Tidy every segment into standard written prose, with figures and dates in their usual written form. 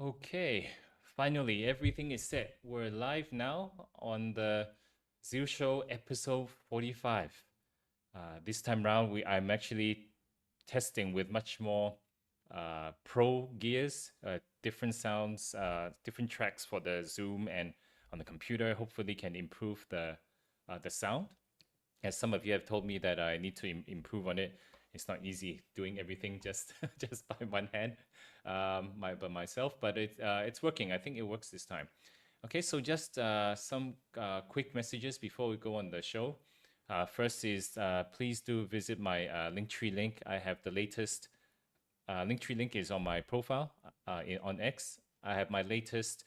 Okay, finally, everything is set. We're live now on the Zeall Show episode 45. This time round, I'm actually testing with much more pro gears, different sounds, different tracks for the Zoom and on the computer. Hopefully, can improve the sound. As some of you have told me that I need to improve on it. It's not easy doing everything just just by one hand, by myself, but it's working. I think it works this time. Okay, so just some quick messages before we go on the show. First is please do visit my Linktree link. I have the latest Linktree link is on my profile on X. I have my latest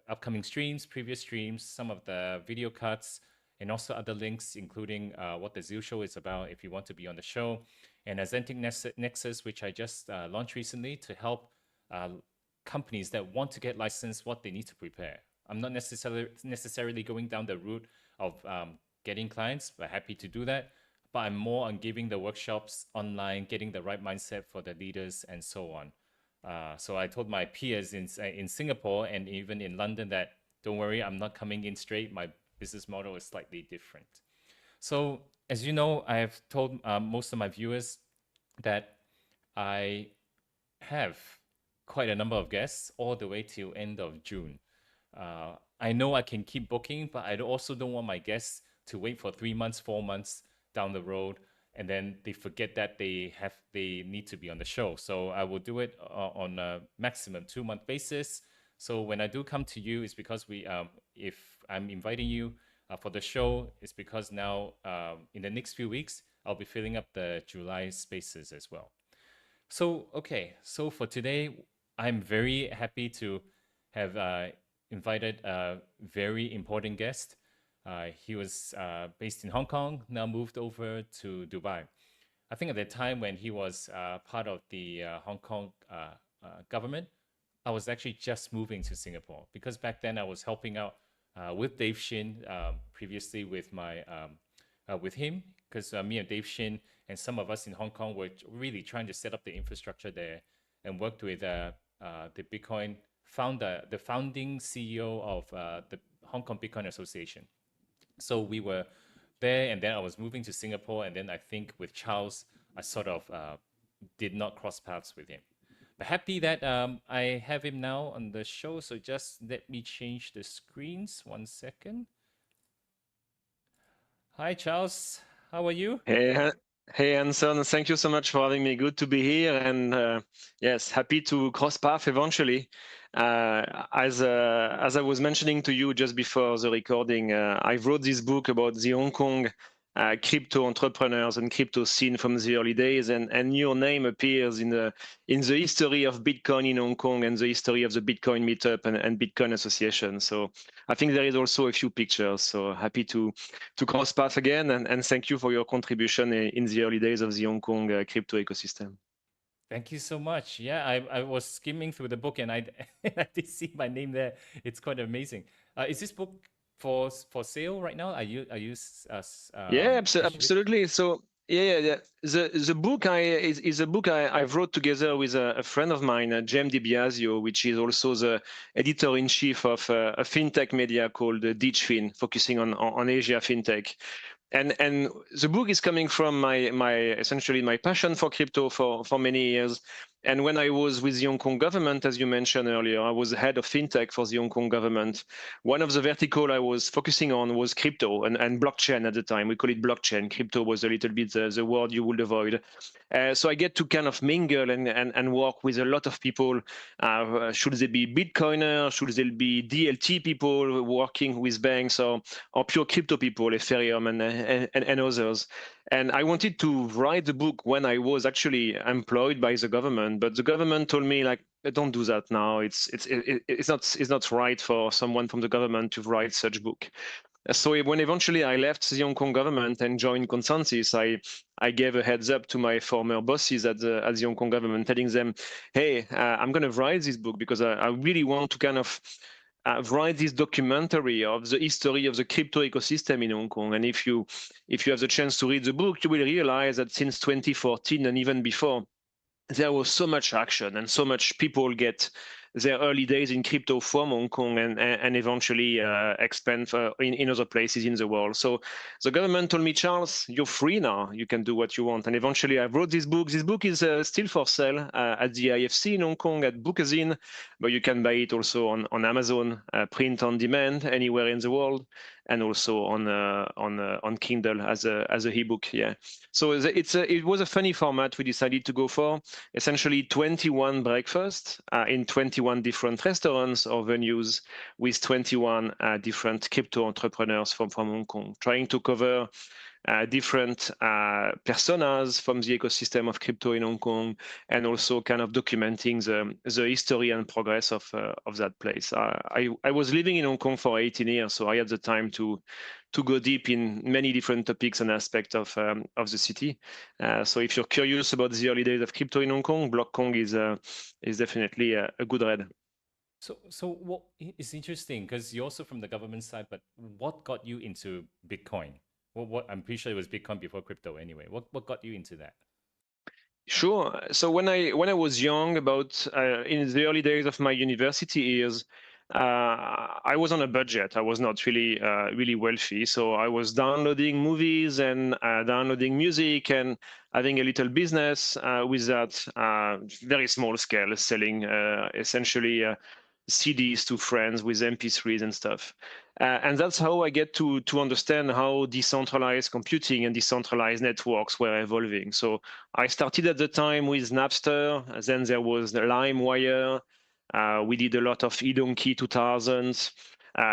upcoming streams, previous streams, some of the video cuts, and also other links, including what the Zeall Show is about if you want to be on the show, and Azentic Nexus, which I just launched recently to help companies that want to get licensed, what they need to prepare. I'm not necessarily going down the route of getting clients, but happy to do that. But I'm more on giving the workshops online, getting the right mindset for the leaders, and so on. So I told my peers in Singapore and even in London that don't worry, I'm not coming in straight. My business model is slightly different. So as you know, I have told most of my viewers that I have quite a number of guests all the way till end of June. I know I can keep booking, but I also don't want my guests to wait for 3 months, 4 months down the road, and then they forget that they need to be on the show. So I will do it on a maximum 2-month basis. So when I do come to you, it's because if I'm inviting you for the show, it's because now in the next few weeks, I'll be filling up the July spaces as well. So, okay, so for today, I'm very happy to have invited a very important guest. He was based in Hong Kong, now moved over to Dubai. I think at the time when he was part of the Hong Kong government, I was actually just moving to Singapore because back then I was helping out with Dave Shin previously with with him because me and Dave Shin and some of us in Hong Kong were really trying to set up the infrastructure there and worked with the Bitcoin founder, the founding CEO of the Hong Kong Bitcoin Association. So we were there, and then I was moving to Singapore, and then I think with Charles, I sort of did not cross paths with him. But happy that I have him now on the show. So just let me change the screens. 1 second. Hi, Charles. How are you? Hey, Anson. Thank you so much for having me. Good to be here, and yes, happy to cross path eventually. As I was mentioning to you just before the recording, I wrote this book about the Hong Kong crypto entrepreneurs and crypto scene from the early days, and your name appears in the history of Bitcoin in Hong Kong and the history of the Bitcoin meetup and Bitcoin Association. So I think there is also a few pictures. So happy to cross path again, and thank you for your contribution in the early days of the Hong Kong crypto ecosystem. Thank you so much. Yeah, I was skimming through the book and I I did see my name there. It's quite amazing. Is this book for sale right now? Yeah, Actually? absolutely. So yeah. The book is a book I wrote together with a friend of mine, Jem DiBiasio, which is also the editor-in-chief of a fintech media called dYdX, focusing on Asia fintech. And the book is coming from my essentially my passion for crypto for many years. And when I was with the Hong Kong government, as you mentioned earlier, I was head of fintech for the Hong Kong government. One of the vertical I was focusing on was crypto and blockchain at the time. We call it blockchain. Crypto was a little bit the word you would avoid. So I get to kind of mingle and work with a lot of people. Should they be Bitcoiners? Should they be DLT people working with banks or pure crypto people, Ethereum and others? And I wanted to write the book when I was actually employed by the government, but the government told me, like, don't do that now. It's not right for someone from the government to write such book. So when eventually I left the Hong Kong government and joined Consensus, I gave a heads up to my former bosses at the Hong Kong government, telling them, hey, I'm going to write this book because I really want to kind of write this documentary of the history of the crypto ecosystem in Hong Kong. And if you have the chance to read the book, you will realize that since 2014 and even before, there was so much action and so much people get their early days in crypto from Hong Kong and eventually expand in other places in the world. So the government told me, Charles, you're free now. You can do what you want. And eventually I wrote this book. This book is still for sale at the IFC in Hong Kong at Bookazine, but you can buy it also on Amazon, print on demand anywhere in the world, and also on Kindle as a ebook. Yeah. So it was a funny format we decided to go for. Essentially 21 breakfasts in 21 different restaurants or venues with 21 different crypto entrepreneurs from Hong Kong, trying to cover different personas from the ecosystem of crypto in Hong Kong, and also kind of documenting the history and progress of that place. I was living in Hong Kong for 18 years, so I had the time to go deep in many different topics and aspects of the city. So if you're curious about the early days of crypto in Hong Kong, Block Kong is definitely a good read. So what is interesting, because you're also from the government side, but what got you into Bitcoin? What I'm pretty sure it was Bitcoin before crypto anyway. What got you into that? Sure. So when I was young, about in the early days of my university years, I was on a budget. I was not really wealthy, so I was downloading movies and downloading music and having a little business with that, very small scale, selling essentially CDs to friends with MP3s and stuff. And that's how I get to understand how decentralized computing and decentralized networks were evolving. So I started at the time with Napster, then there was the LimeWire. We did a lot of eDonkey 2000s.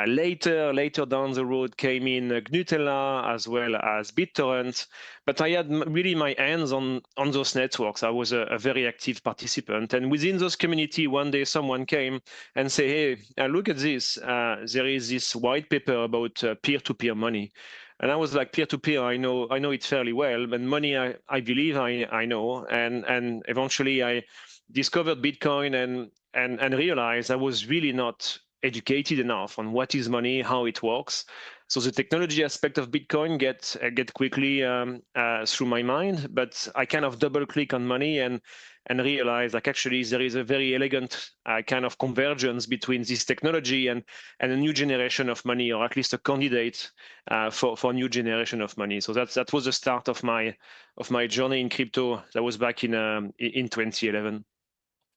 Later down the road came in Gnutella as well as BitTorrent. But I had really my hands on those networks. I was a very active participant. And within those community, one day someone came and say, hey, look at this. There is this white paper about peer-to-peer money. And I was like, peer-to-peer, I know it fairly well, but money, I believe I know. And eventually I discovered Bitcoin and realized I was really not educated enough on what is money, how it works. So the technology aspect of Bitcoin get quickly through my mind, but I kind of double click on money and realize like actually there is a very elegant kind of convergence between this technology and a new generation of money, or at least a candidate for new generation of money. So that was the start of my journey in crypto. That was back in 2011.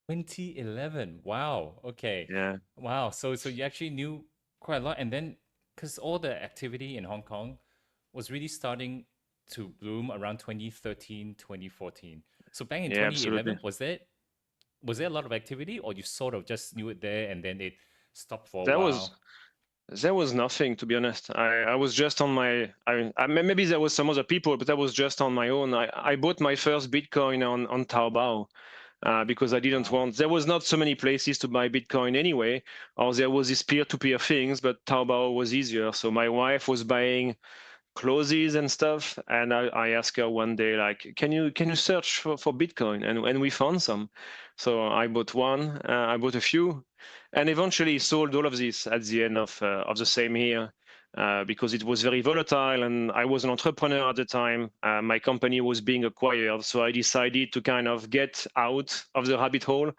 2011. Wow. Okay. Yeah. Wow. So you actually knew quite a lot, and then because all the activity in Hong Kong was really starting to bloom around 2013, 2014. So back in Yeah, absolutely. 2011, was there a lot of activity, or you sort of just knew it there and then it stopped for a There while? was nothing, to be honest. I was just on my. Maybe there was some other people, but I was just on my own. I bought my first Bitcoin on Taobao. Because I didn't Wow. want. There was not so many places to buy Bitcoin anyway, or there was this peer-to-peer things, but Taobao was easier. So my wife was buying clothes and stuff, and I asked her one day, like, can you search for Bitcoin? And we found some. So I bought one. I bought a few, and eventually sold all of this at the end of the same year. Because it was very volatile, and I was an entrepreneur at the time. My company was being acquired, so I decided to kind of get out of the rabbit hole,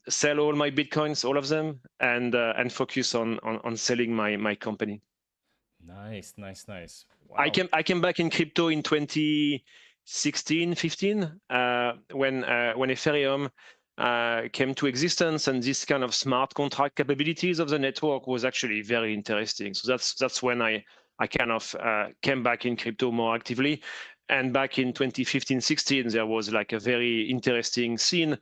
sell all my Bitcoins, all of them, and focus on selling my company. Nice, nice, nice. I Wow. came back in crypto in 2016, 15, when Ethereum came to existence, and this kind of smart contract capabilities of the network was actually very interesting. So that's when I kind of came back in crypto more actively. And back in 2015, 16, there was like a very interesting scene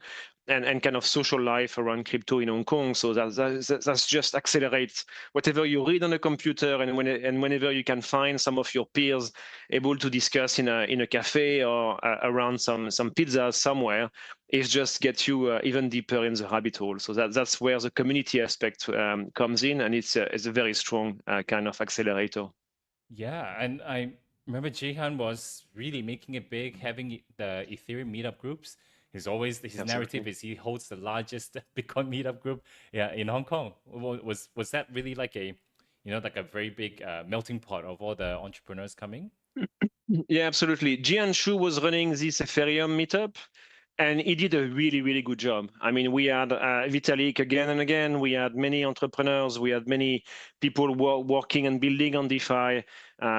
and kind of social life around crypto in Hong Kong. So that's just accelerates whatever you read on a computer, and whenever you can find some of your peers able to discuss in a cafe or around some pizzas somewhere, it just gets you even deeper in the rabbit hole. So that's where the community aspect comes in, and it's a very strong kind of accelerator. Yeah, and I remember Jihan was really making it big, having the Ethereum meetup groups. His narrative Absolutely. is he holds the largest Bitcoin meetup group, yeah, in Hong Kong. Was that really like a, like a very big melting pot of all the entrepreneurs coming? Yeah, absolutely. Jian Shu was running this Ethereum meetup, and he did a really, really good job. I mean, we had Vitalik again and again. We had many entrepreneurs. We had many people working and building on DeFi.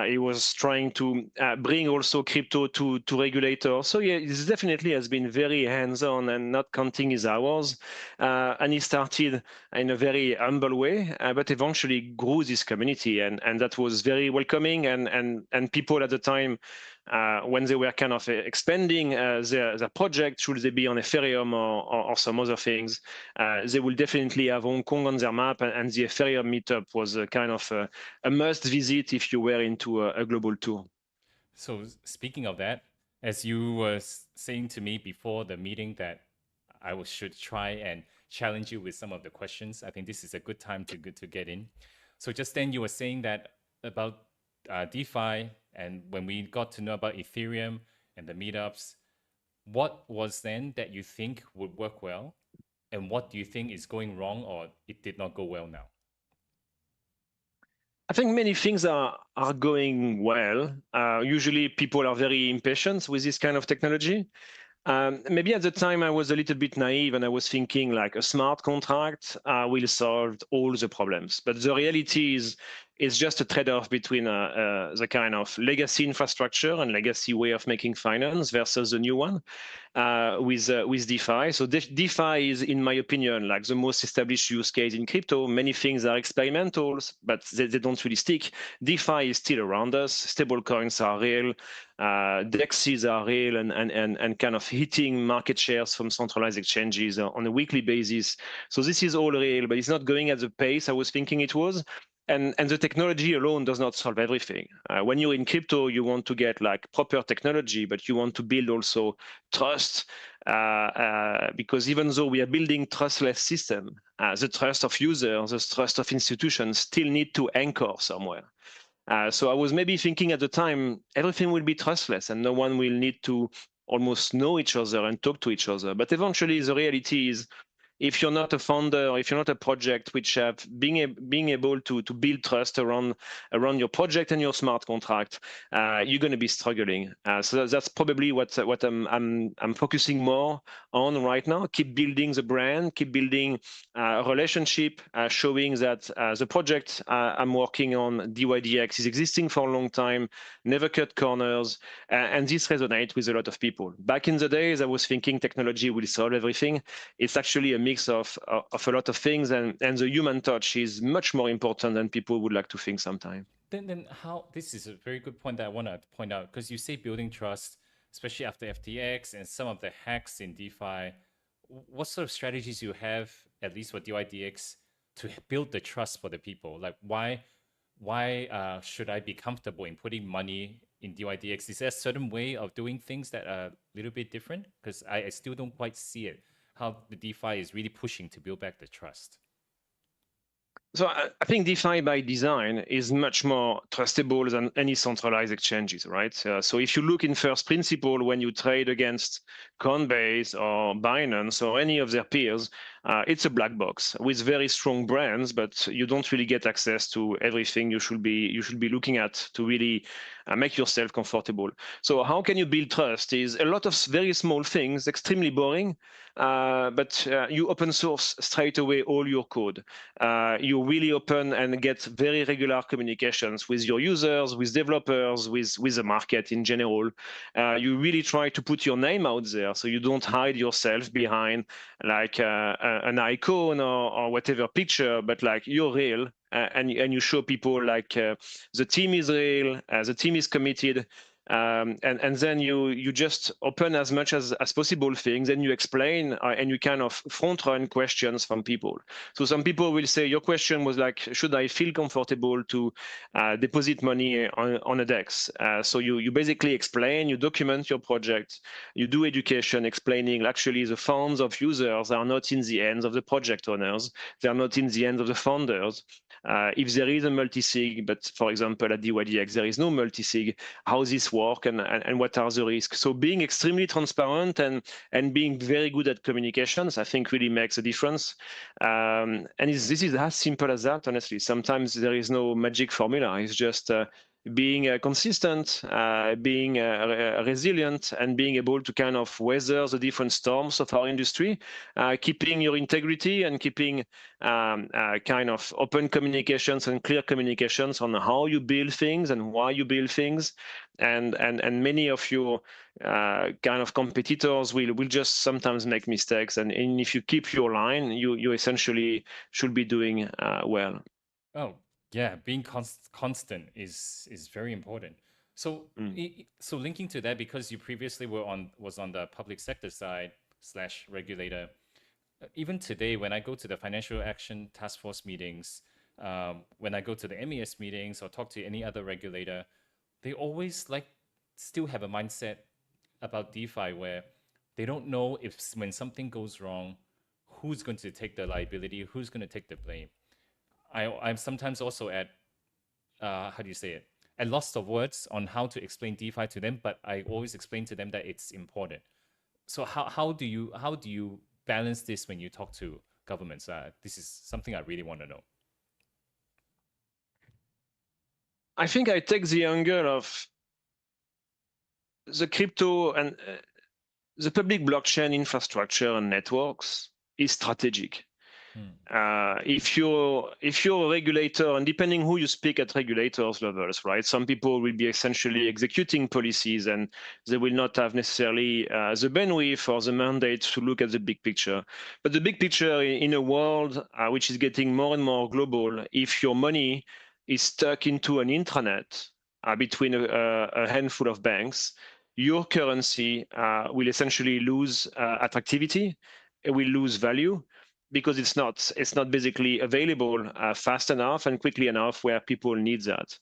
He was trying to bring also crypto to regulators. So yeah, it definitely has been very hands-on and not counting his hours. And he started in a very humble way, but eventually grew this community, and that was very welcoming. And people at the time, when they were kind of expanding their project, should they be on Ethereum or some other things, they will definitely have Hong Kong on their map, and the Ethereum meetup was a kind of a must visit if you were into a global tour. So speaking of that, as you were saying to me before the meeting that should try and challenge you with some of the questions, I think this is a good time to get in. So just then you were saying that about DeFi, and when we got to know about Ethereum and the meetups, what was then that you think would work well, and what do you think is going wrong or it did not go well now? I think many things are going well. Usually people are very impatient with this kind of technology. Maybe at the time I was a little bit naive and I was thinking like a smart contract will solve all the problems. But the reality is it's just a trade-off between the kind of legacy infrastructure and legacy way of making finance versus the new one with DeFi. So DeFi is, in my opinion, like the most established use case in crypto. Many things are experimentals, but they don't really stick. DeFi is still around us. Stable coins are real. DEXs are real and kind of hitting market shares from centralized exchanges on a weekly basis. So this is all real, but it's not going at the pace I was thinking it was. And the technology alone does not solve everything. When you're in crypto, you want to get like proper technology, but you want to build also trust, because even though we are building trustless system, the trust of users, the trust of institutions still need to anchor somewhere. So I was maybe thinking at the time, everything will be trustless and no one will need to almost know each other and talk to each other. But eventually the reality is, if you're not a founder, if you're not a project which have being able to build trust around your project and your smart contract, you're going to be struggling. So that's probably what I'm focusing more on right now. Keep building the brand, keep building a relationship, showing that the project I'm working on, dYdX, is existing for a long time, never cut corners, and this resonates with a lot of people. Back in the days, I was thinking technology will solve everything. It's actually a mix of a lot of things, and the human touch is much more important than people would like to think sometimes. Then how, this is a very good point that I want to point out, because you say building trust, especially after FTX and some of the hacks in DeFi. What sort of strategies you have, at least for dYdX, to build the trust for the people? Like why should I be comfortable in putting money in dYdX? Is there a certain way of doing things that are a little bit different? Because I still don't quite see it, how the DeFi is really pushing to build back the trust. So I think DeFi by design is much more trustable than any centralized exchanges, right? So if you look in first principle, when you trade against Coinbase or Binance or any of their peers, it's a black box with very strong brands, but you don't really get access to everything you should be looking at to really make yourself comfortable. So how can you build trust? Is a lot of very small things, extremely boring, but you open source straight away all your code. You really open and get very regular communications with your users, with developers, with the market in general. You really try to put your name out there, so you don't hide yourself behind like an icon or whatever picture, but like you're real. And you show people like the team is real, the team is committed, and then you just open as much as possible things, and you explain and you kind of front run questions from people. So some people will say, your question was like, should I feel comfortable to deposit money on a DEX? So you basically explain, you document your project, you do education explaining actually the funds of users are not in the hands of the project owners, they are not in the hands of the founders. If there is a multi-sig, but for example, at dYdX, there is no multi-sig, how this work and what are the risks. So being extremely transparent and being very good at communications, I think really makes a difference. And this is as simple as that, honestly. Sometimes there is no magic formula. It's just being consistent, being resilient, and being able to kind of weather the different storms of our industry, keeping your integrity and keeping kind of open communications and clear communications on how you build things and why you build things. And many of your kind of competitors will just sometimes make mistakes. And if you keep your line, you essentially should be doing well. Oh, yeah, being constant is very important. So so linking to that, because you previously was on the public sector side slash regulator, even today when I go to the Financial Action Task Force meetings, when I go to the MES meetings or talk to any other regulator, they always like still have a mindset about DeFi where they don't know if when something goes wrong, who's going to take the liability, who's going to take the blame. I'm sometimes also at how do you say it? At loss of words on how to explain DeFi to them, but I always explain to them that it's important. So how do you balance this when you talk to governments? This is something I really want to know. I think I take the angle of the crypto and the public blockchain infrastructure and networks is strategic. If you're a regulator, and depending who you speak at regulators levels, right? Some people will be essentially executing policies, and they will not have necessarily the bandwidth or the mandate to look at the big picture. But the big picture in a world which is getting more and more global, if your money is stuck into an intranet between a handful of banks, your currency will essentially lose attractivity. It will lose value, because it's not basically available fast enough and quickly enough where people need that.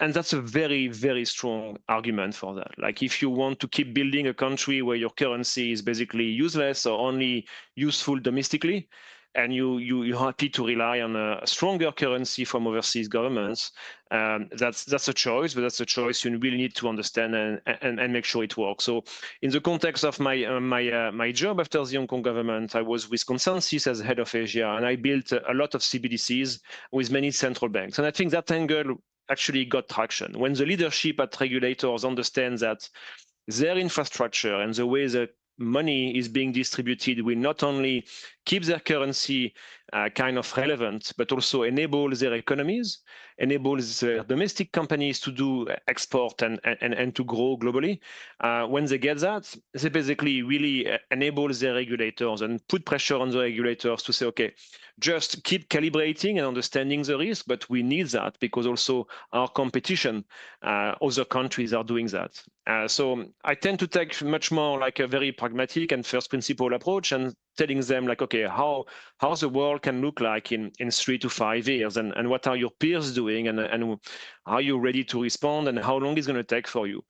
And that's a very, very strong argument for that. Like, if you want to keep building a country where your currency is basically useless or only useful domestically, and you're happy to rely on a stronger currency from overseas governments, that's a choice, but that's a choice you really need to understand and make sure it works. So in the context of my job after the Hong Kong government, I was with Consensus as head of Asia, and I built a lot of CBDCs with many central banks. And I think that angle actually got traction. When the leadership at regulators understands that their infrastructure and the way that money is being distributed will not only keep their currency kind of relevant, but also enable their economies, enables their domestic companies to do export and to grow globally. When they get that, they basically really enable their regulators and put pressure on the regulators to say, okay, just keep calibrating and understanding the risk, but we need that because also our competition, other countries are doing that. So I tend to take much more like a very pragmatic and first principle approach, and telling them like, okay, how the world can look like in 3 to 5 years, and what are your peers doing, and are you ready to respond, and how long it's going to take for you.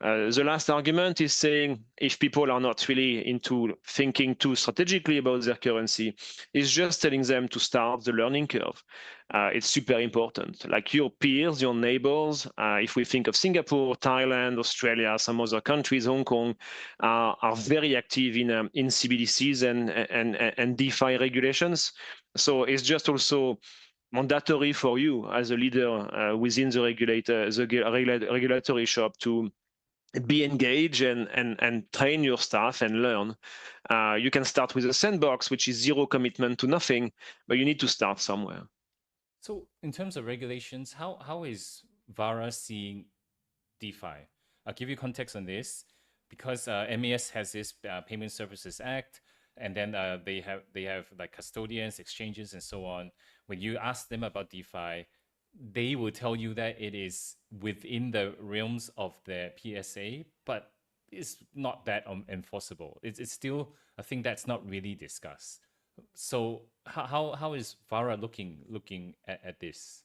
The last argument is saying, if people are not really into thinking too strategically about their currency, is just telling them to start the learning curve. It's super important. Like your peers, your neighbors, if we think of Singapore, Thailand, Australia, some other countries, Hong Kong, are very active in CBDCs and DeFi regulations. So it's just also mandatory for you as a leader within the regulatory shop to be engaged and train your staff and learn. You can start with a sandbox, which is zero commitment to nothing, but you need to start somewhere. So in terms of regulations, how is VARA seeing DeFi? I'll give you context on this because MES has this Payment Services Act, and then they have like custodians, exchanges, and so on. When you ask them about DeFi, they will tell you that it is within the realms of their PSA, but it's not that enforceable. It's still a thing that's not really discussed. So how is VARA looking at this?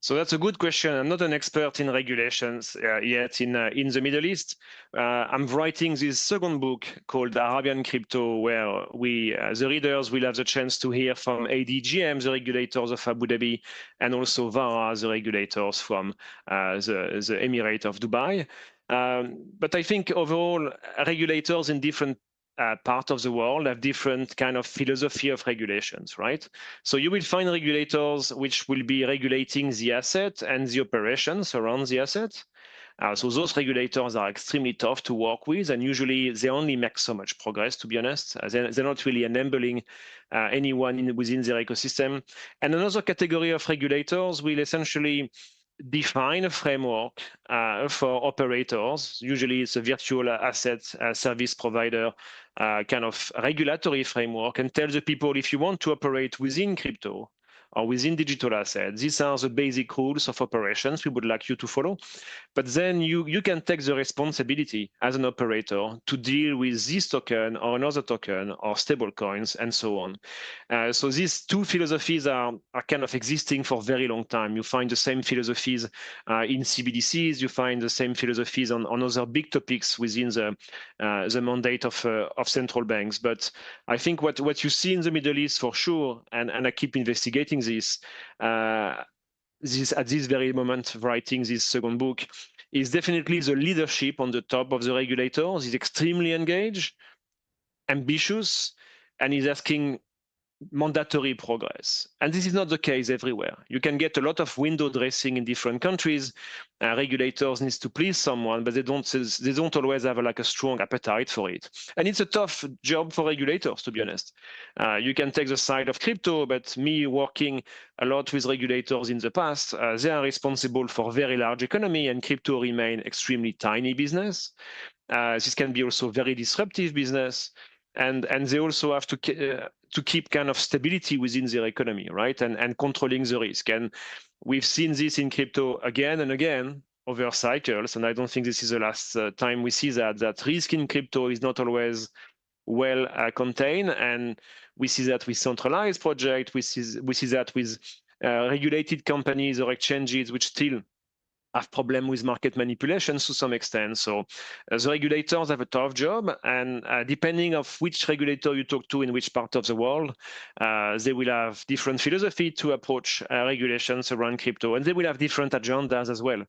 So that's a good question. I'm not an expert in regulations yet in the Middle East. I'm writing this second book called Arabian Crypto, where the readers will have the chance to hear from ADGM, the regulators of Abu Dhabi, and also VARA, the regulators from the Emirate of Dubai. But I think overall, regulators in different part of the world have different kind of philosophy of regulations, right? So you will find regulators which will be regulating the asset and the operations around the asset. So those regulators are extremely tough to work with, and usually they only make so much progress, to be honest. They're not really enabling anyone within their ecosystem. And another category of regulators will essentially define a framework for operators. Usually it's a virtual asset service provider kind of regulatory framework, and tell the people, if you want to operate within crypto or within digital assets, these are the basic rules of operations we would like you to follow. But then you can take the responsibility as an operator to deal with this token or another token or stable coins and so on. So these two philosophies are kind of existing for a very long time. You find the same philosophies in CBDCs. You find the same philosophies on other big topics within the mandate of central banks. But I think what you see in the Middle East for sure, and I keep investigating this, at this very moment of writing this second book, is definitely the leadership on the top of the regulators is extremely engaged, ambitious, and is asking mandatory progress. And this is not the case everywhere. You can get a lot of window dressing in different countries. Regulators need to please someone, but they don't always have a strong appetite for it. And it's a tough job for regulators, to be honest. You can take the side of crypto, but me working a lot with regulators in the past, they are responsible for very large economy, and crypto remain extremely tiny business. This can be also very disruptive business. And they also have to keep kind of stability within their economy, right? And controlling the risk. And we've seen this in crypto again and again over cycles. And I don't think this is the last time we see that risk in crypto is not always well contained. And we see that with centralized projects. We see that with regulated companies or exchanges, which still have problem with market manipulation to some extent. So the regulators have a tough job, and depending of which regulator you talk to in which part of the world, they will have different philosophy to approach regulations around crypto, and they will have different agendas as well.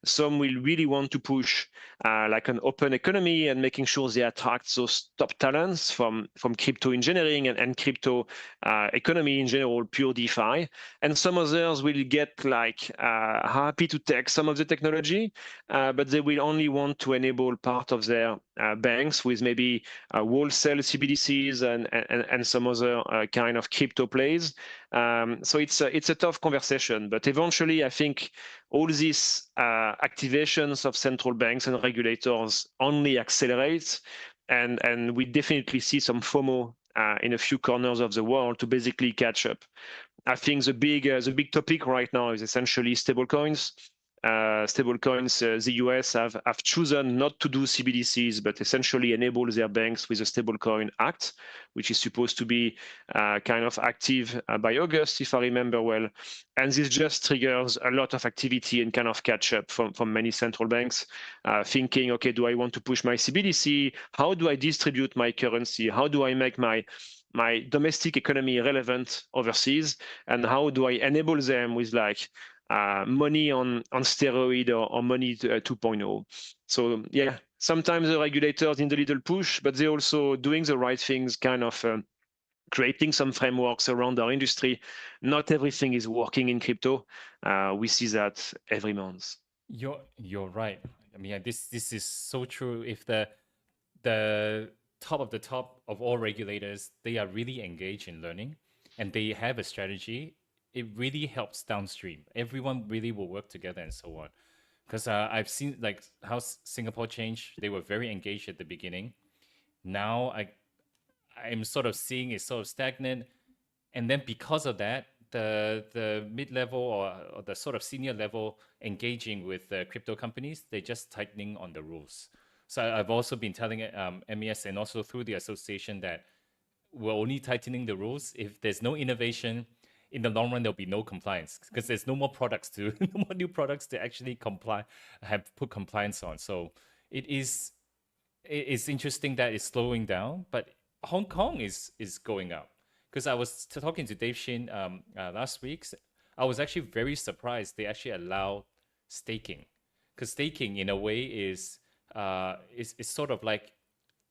Some will really want to push like an open economy and making sure they attract those top talents from crypto engineering and crypto economy in general, pure DeFi. And some others will get happy to take some of the technology, but they will only want to enable part of their banks with maybe wholesale CBDCs and some other kind of crypto plays. So it's a tough conversation, but eventually I think all these activations of central banks and regulators only accelerate, and we definitely see some FOMO in a few corners of the world to basically catch up. I think the big topic right now is essentially stablecoins. The US have chosen not to do CBDCs, but essentially enable their banks with a stablecoin act, which is supposed to be kind of active by August, if I remember well. And this just triggers a lot of activity and kind of catch up from many central banks, thinking, okay, do I want to push my CBDC? How do I distribute my currency? How do I make my domestic economy relevant overseas? And how do I enable them with money on steroid or money 2.0. So yeah, sometimes the regulators need a little push, but they're also doing the right things, kind of creating some frameworks around our industry. Not everything is working in crypto. We see that every month. You're right. I mean, this is so true. If the top of the top of all regulators, they are really engaged in learning and they have a strategy, it really helps downstream. Everyone really will work together and so on. Because I've seen like how Singapore changed. They were very engaged at the beginning. Now I'm sort of seeing it sort of stagnant, and then because of that, the mid level or the sort of senior level engaging with the crypto companies, they're just tightening on the rules. So I've also been telling MES and also through the association that we're only tightening the rules. If there's no innovation, in the long run there'll be no compliance because there's no more products to no more new products to actually put compliance on. So it's interesting that it's slowing down, but Hong Kong is going up. Because I was talking to Dave Shin last week, I was actually very surprised they actually allow staking. Because staking, in a way, is sort of like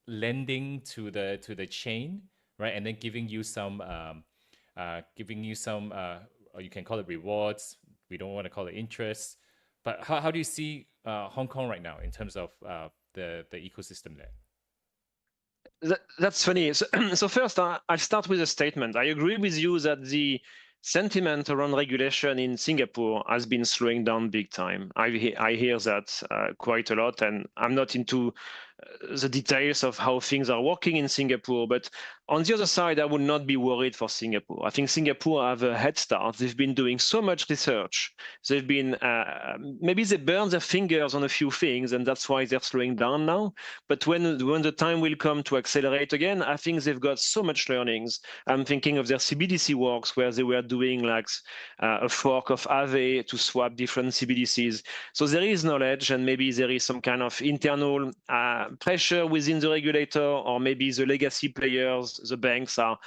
lending to the chain, right? And then giving you some or you can call it rewards. We don't want to call it interest. But how do you see Hong Kong right now in terms of the ecosystem there? That's funny. So, so first, I'll start with a statement. I agree with you that the sentiment around regulation in Singapore has been slowing down big time. I hear that quite a lot, and I'm not into the details of how things are working in Singapore. But on the other side, I would not be worried for Singapore. I think Singapore have a head start. They've been doing so much research. They've been maybe they burn their fingers on a few things, and that's why they're slowing down now. But when the time will come to accelerate again, I think they've got so much learnings. I'm thinking of their CBDC works where they were doing like a fork of Aave to swap different CBDCs. So there is knowledge, and maybe there is some kind of internal pressure within the regulator, or maybe the legacy players, the banks are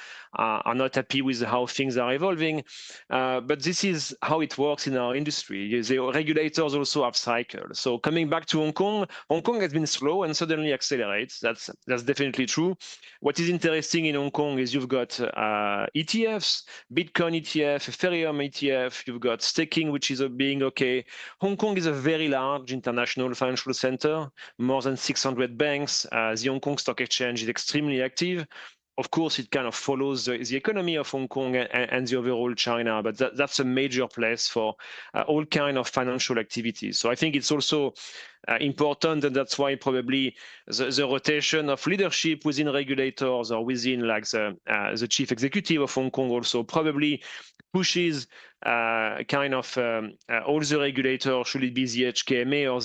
not happy with how things are evolving. But this is how it works in our industry. The regulators also have cycles. So coming back to Hong Kong has been slow and suddenly accelerates. That's definitely true. What is interesting in Hong Kong is you've got ETFs, Bitcoin ETF, Ethereum ETF. You've got staking, which is being okay. Hong Kong is a very large international financial center, more than 600 banks. The Hong Kong Stock Exchange is extremely active. Of course, it kind of follows the economy of Hong Kong and the overall China, but that's a major place for all kind of financial activities. So I think it's also important, and that's why probably the rotation of leadership within regulators or within like the chief executive of Hong Kong also probably pushes kind of all the regulators, should it be the HKMA or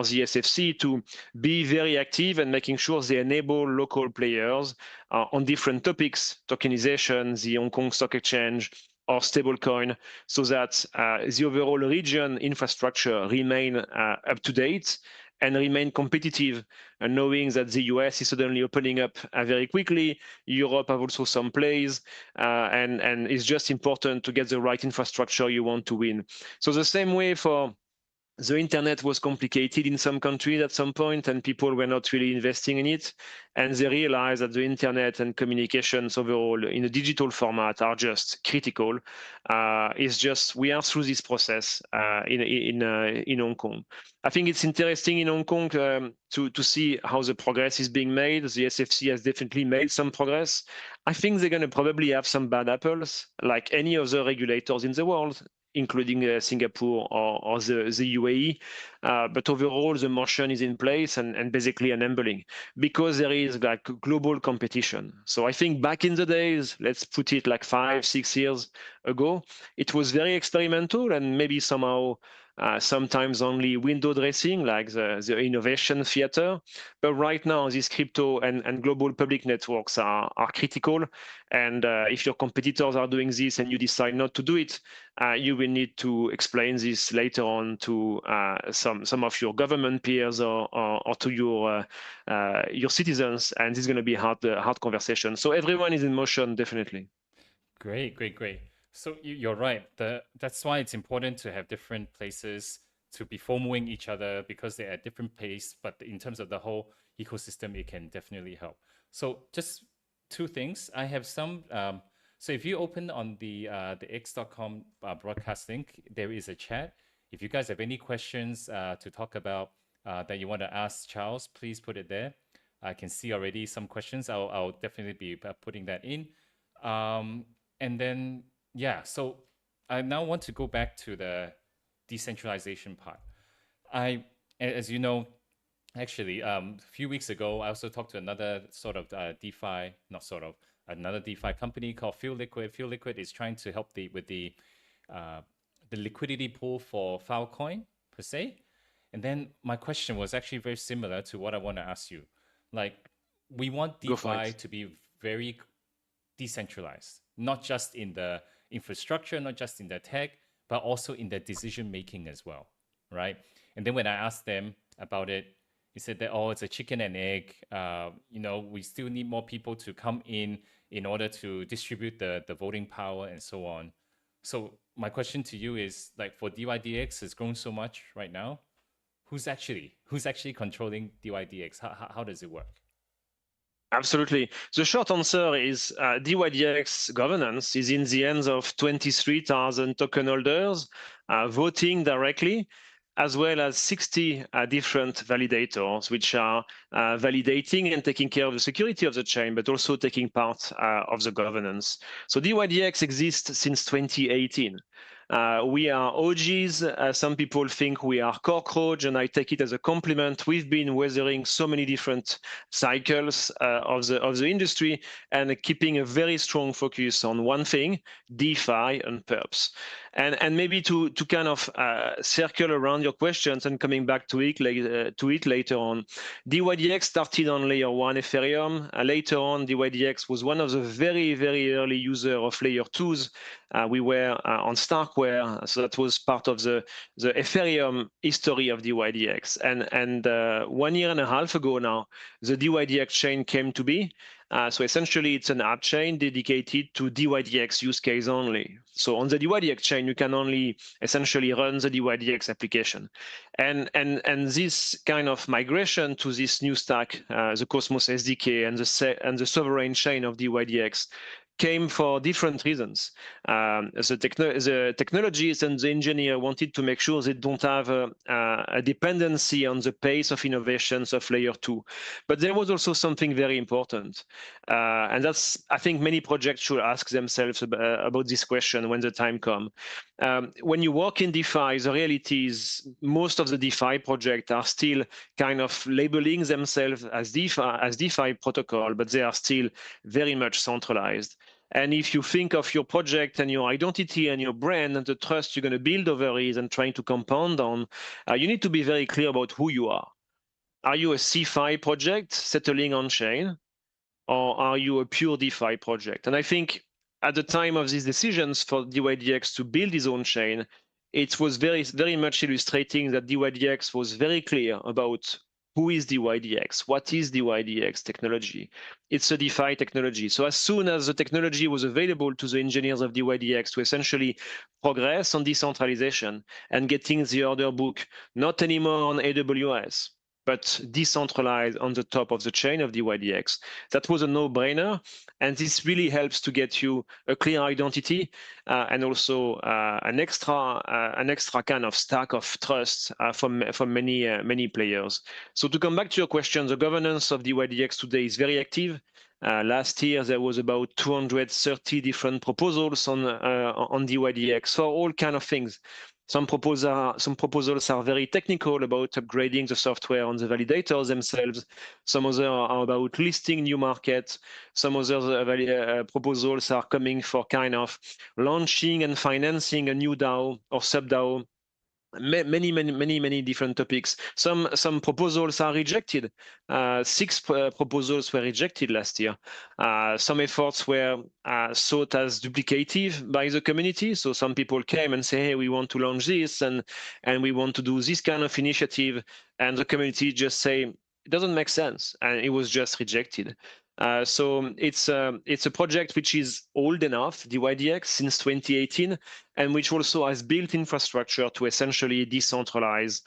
the SFC, to be very active and making sure they enable local players on different topics, tokenization, the Hong Kong Stock Exchange, or stablecoin, so that the overall region infrastructure remain up to date and remain competitive, and knowing that the US is suddenly opening up very quickly. Europe have also some plays, and it's just important to get the right infrastructure you want to win. So the same way for the internet was complicated in some countries at some point, and people were not really investing in it. And they realized that the internet and communications overall in a digital format are just critical. It's just we are through this process in Hong Kong. I think it's interesting in Hong Kong to see how the progress is being made. The SFC has definitely made some progress. I think they're going to probably have some bad apples, like any other regulators in the world, including Singapore or the UAE. But overall, the motion is in place and basically enabling, because there is like global competition. So I think back in the days, let's put it like 5-6 years ago, it was very experimental and maybe somehow sometimes only window dressing, like the innovation theater. But right now, these crypto and global public networks are critical. And if your competitors are doing this and you decide not to do it, you will need to explain this later on to some of your government peers or to your citizens, and this is going to be a hard conversation. So everyone is in motion, definitely. Great, great, great. So you're right. That's why it's important to have different places to be following each other, because they're at different pace. But in terms of the whole ecosystem, it can definitely help. So just two things. I have some. So if you open on the x.com broadcast link, there is a chat. If you guys have any questions to talk about that you want to ask Charles, please put it there. I can see already some questions. I'll definitely be putting that in. And then, yeah, so I now want to go back to the decentralization part. As you know, actually, a few weeks ago, I also talked to another sort of DeFi, not sort of, another DeFi company called FeelLiquid. FeelLiquid is trying to help with the liquidity pool for Filecoin per se. And then my question was actually very similar to what I want to ask you. Like, we want DeFi to be very decentralized, not just in the infrastructure, not just in the tech, but also in the decision making as well, right? And then when I asked them about it, he said that, oh, it's a chicken and egg. We still need more people to come in order to distribute the voting power and so on. So my question to you is, like, for dYdX has grown so much right now, who's actually controlling dYdX? How does it work? Absolutely. The short answer is dYdX governance is in the hands of 23,000 token holders voting directly, as well as 60 different validators, which are validating and taking care of the security of the chain, but also taking part of the governance. So dYdX exists since 2018. We are OGs. Some people think we are cockroach, and I take it as a compliment. We've been weathering so many different cycles of the industry and keeping a very strong focus on one thing, DeFi and perps. And maybe to kind of circle around your questions and coming back to it later on, dYdX started on layer 1 Ethereum. Later on, dYdX was one of the very, very early user of layer 2s. We were on Starkware, so that was part of the Ethereum history of dYdX. And 1 year and a half ago now, the dYdX chain came to be. So essentially, it's an app chain dedicated to dYdX use case only. So on the dYdX chain, you can only essentially run the dYdX application. And this kind of migration to this new stack, the Cosmos SDK and the sovereign chain of dYdX, came for different reasons. The technologists and the engineer wanted to make sure they don't have a dependency on the pace of innovations of layer 2. But there was also something very important. And that's, I think many projects should ask themselves about this question when the time comes. When you work in DeFi, the reality is most of the DeFi projects are still kind of labeling themselves as DeFi protocol, but they are still very much centralized. And if you think of your project and your identity and your brand and the trust you're going to build over it and trying to compound on, you need to be very clear about who you are. Are you a CeFi project settling on chain, or are you a pure DeFi project? And I think at the time of these decisions for dYdX to build his own chain, it was very, very much illustrating that dYdX was very clear about who is dYdX, what is dYdX technology. It's a DeFi technology. So as soon as the technology was available to the engineers of dYdX to essentially progress on decentralization and getting the order book not anymore on AWS, but decentralized on the top of the chain of dYdX. That was a no-brainer, and this really helps to get you a clear identity and also an extra kind of stack of trust from many players. So to come back to your question, the governance of dYdX today is very active. Last year, there was about 230 different proposals on dYdX for all kind of things. Some proposals are very technical about upgrading the software on the validators themselves. Some others are about listing new markets. Some other proposals are coming for kind of launching and financing a new DAO or sub-DAO. Many different topics. Some proposals are rejected. 6 proposals were rejected last year. Some efforts were thought as duplicative by the community. So some people came and say, hey, we want to launch this and we want to do this kind of initiative. And the community just say, it doesn't make sense. And it was just rejected. So it's a project which is old enough, dYdX, since 2018, and which also has built infrastructure to essentially decentralize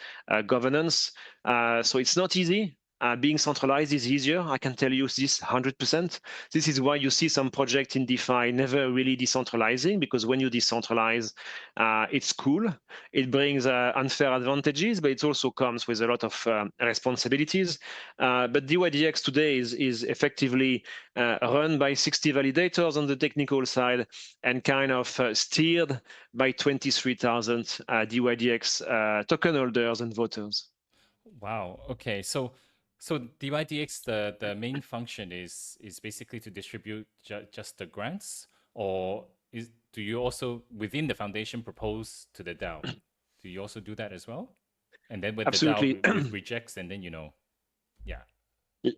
governance. So it's not easy. Being centralized is easier. I can tell you this 100%. This is why you see some projects in DeFi never really decentralizing, because when you decentralize, it's cool. It brings unfair advantages, but it also comes with a lot of responsibilities. But dYdX today is effectively run by 60 validators on the technical side and kind of steered by 23,000 dYdX token holders and voters. Wow. Okay. So dYdX, the main function is basically to distribute just the grants, or do you also within the foundation propose to the DAO? Do you also do that as well? And then when Absolutely. the DAO rejects, and then yeah.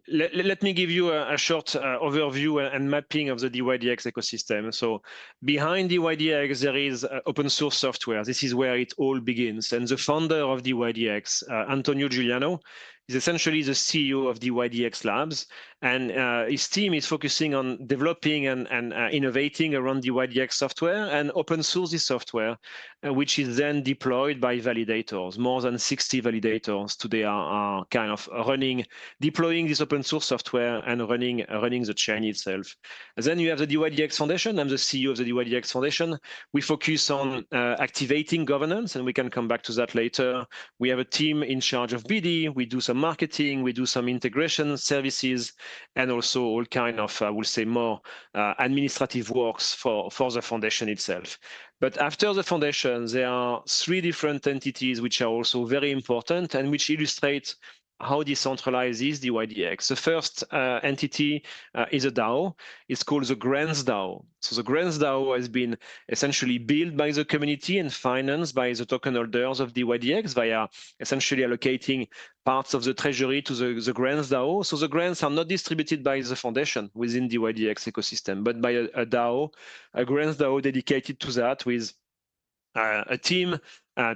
Let me give you a short overview and mapping of the dYdX ecosystem. So behind dYdX, there is open source software. This is where it all begins. And the founder of dYdX, Antonio Giuliano, is essentially the CEO of dYdX Labs, and his team is focusing on developing and innovating around dYdX software and open source this software, which is then deployed by validators. More than 60 validators today are kind of deploying this open source software and running the chain itself. And then you have the dYdX Foundation. I'm the CEO of the dYdX Foundation. We focus on activating governance, and we can come back to that later. We have a team in charge of BD. We do some marketing. We do some integration services, and also all kind of, I will say, more administrative works for the foundation itself. But after the foundation, there are 3 different entities which are also very important and which illustrate how decentralized is dYdX. The first entity is a DAO. It's called the Grants DAO. So the Grants DAO has been essentially built by the community and financed by the token holders of dYdX via essentially allocating parts of the treasury to the Grants DAO. So the grants are not distributed by the foundation within dYdX ecosystem, but by a DAO, a Grants DAO dedicated to that with a team,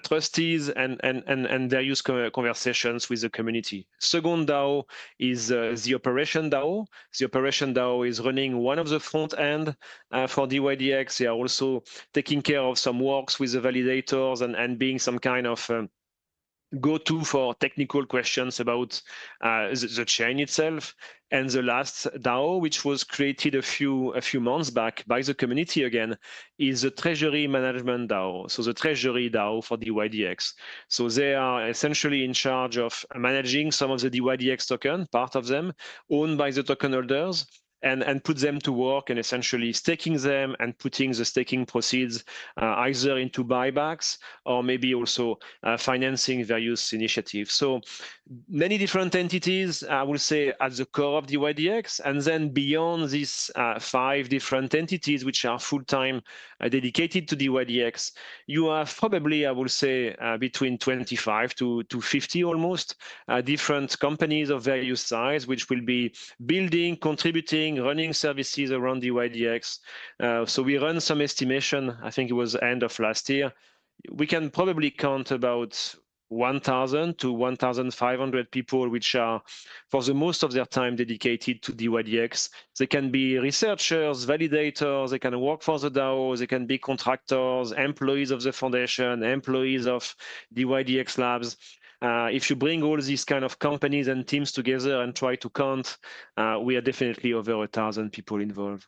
trustees, and various conversations with the community. Second DAO is the Operation DAO. The Operation DAO is running one of the front end for dYdX. They are also taking care of some works with the validators and being some kind of go-to for technical questions about the chain itself. And the last DAO, which was created a few months back by the community again, is the Treasury Management DAO. So the Treasury DAO for dYdX. So they are essentially in charge of managing some of the dYdX token, part of them, owned by the token holders, and put them to work and essentially staking them and putting the staking proceeds either into buybacks or maybe also financing various initiatives. So many different entities, I will say, at the core of dYdX, and then beyond these 5 different entities, which are full-time dedicated to dYdX, you have probably, I will say, between 25 to 50 almost different companies of various size, which will be building, contributing, running services around dYdX. So we run some estimation, I think it was end of last year. We can probably count about 1,000 to 1,500 people, which are for the most of their time dedicated to dYdX. They can be researchers, validators, they can work for the DAO, they can be contractors, employees of the foundation, employees of dYdX Labs. If you bring all these kind of companies and teams together and try to count, we are definitely over 1,000 people involved.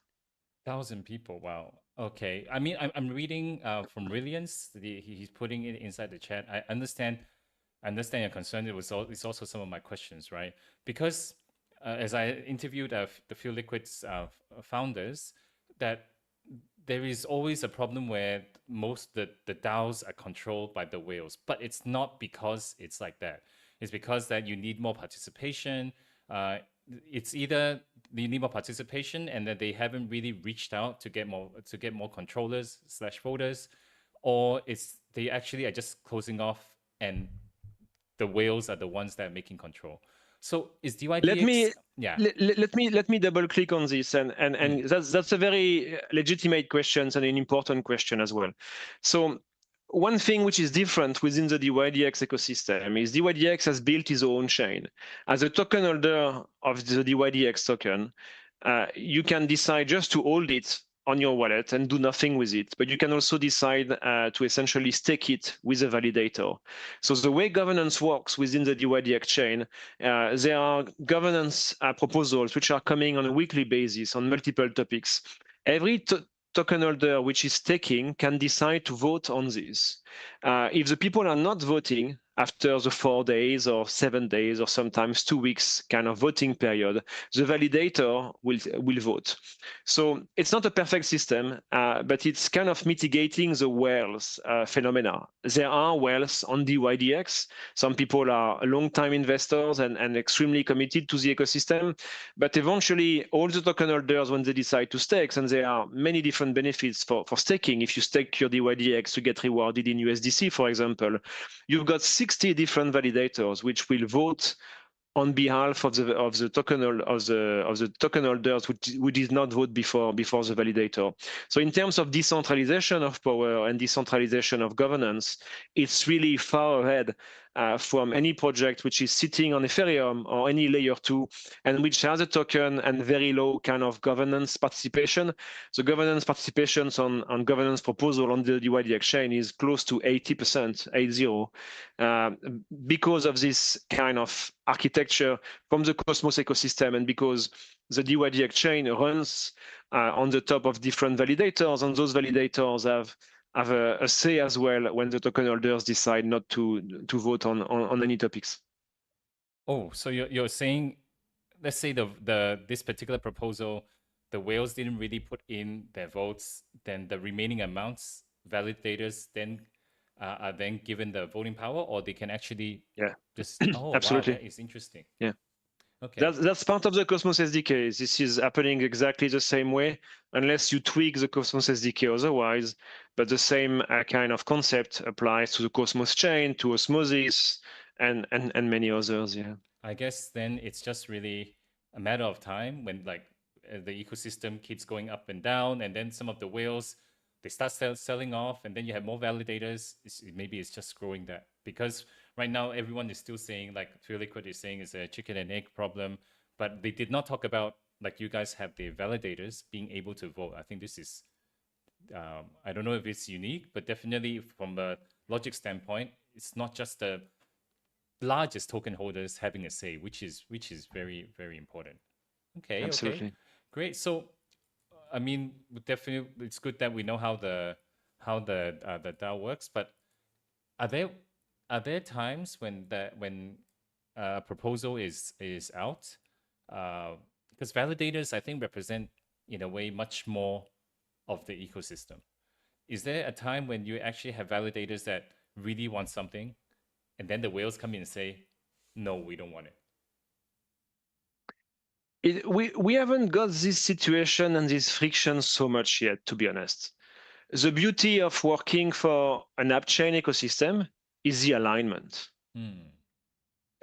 1,000 people, wow. Okay, I mean, I'm reading from Brilliance. He's putting it inside the chat. I understand your concern. It's also some of my questions, right? Because as I interviewed the Fuel Liquid's founders, that there is always a problem where most the DAOs are controlled by the whales, but it's not because it's like that. It's because that you need more participation. It's either you need more participation and that they haven't really reached out to get more controllers / voters, or it's they actually are just closing off and the whales are the ones that are making control. So is dYdX? Let me double click on this, and that's a very legitimate question and an important question as well. So one thing which is different within the dYdX ecosystem is dYdX has built its own chain. As a token holder of the dYdX token, you can decide just to hold it on your wallet and do nothing with it, but you can also decide to essentially stake it with a validator. So the way governance works within the dYdX chain, there are governance proposals which are coming on a weekly basis on multiple topics. Every token holder which is staking can decide to vote on this. If the people are not voting after the 4 days or 7 days or sometimes 2 weeks kind of voting period, the validator will vote. So it's not a perfect system, but it's kind of mitigating the whales phenomena. There are whales on dYdX. Some people are long-time investors and extremely committed to the ecosystem, but eventually all the token holders, when they decide to stake, and there are many different benefits for staking. If you stake your dYdX, you get rewarded in USDC, for example. You've got 60 different validators which will vote on behalf of the token holders who did not vote before the validator. So in terms of decentralization of power and decentralization of governance, it's really far ahead from any project which is sitting on Ethereum or any layer 2, and which has a token and very low kind of governance participation. So governance participations on governance proposal on the dYdX chain is close to 80%, 80, because of this kind of architecture from the Cosmos ecosystem, and because the dYdX chain runs on the top of different validators, and those validators have a say as well when the token holders decide not to vote on any topics. Oh, so you're saying, let's say this particular proposal, the whales didn't really put in their votes, then the remaining amounts, validators then are then given the voting power, or they can actually just oh Absolutely. wow, that is interesting. Yeah. Okay. That's part of the Cosmos SDK. This is happening exactly the same way, unless you tweak the Cosmos SDK otherwise. But the same kind of concept applies to the Cosmos chain, to Osmosis, and many others. Yeah. I guess then it's just really a matter of time when like the ecosystem keeps going up and down, and then some of the whales they start selling off, and then you have more validators. Maybe it's just growing that, because right now everyone is still saying, like Liquid is saying, it's a chicken and egg problem, but they did not talk about, like, you guys have the validators being able to vote. I think this is I don't know if it's unique, but definitely from a logic standpoint, it's not just the largest token holders having a say, which is very, very important. Okay. Absolutely. Okay, great. So I mean, definitely it's good that we know how the DAO works, but are there times when a proposal is out, because validators, I think, represent in a way much more of the ecosystem. Is there a time when you actually have validators that really want something, and then the whales come in and say, no, we don't want it? We haven't got this situation and this friction so much yet, to be honest. The beauty of working for an app chain ecosystem is the alignment.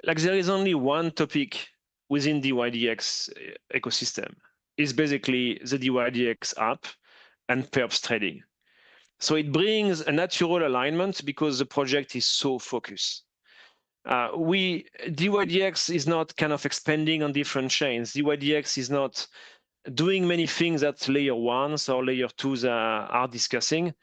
Like, there is only one topic within the dYdX ecosystem. It's basically the dYdX app and perps trading. So it brings a natural alignment because the project is so focused. dYdX is not kind of expanding on different chains. dYdX is not doing many things that layer ones or layer twos are discussing.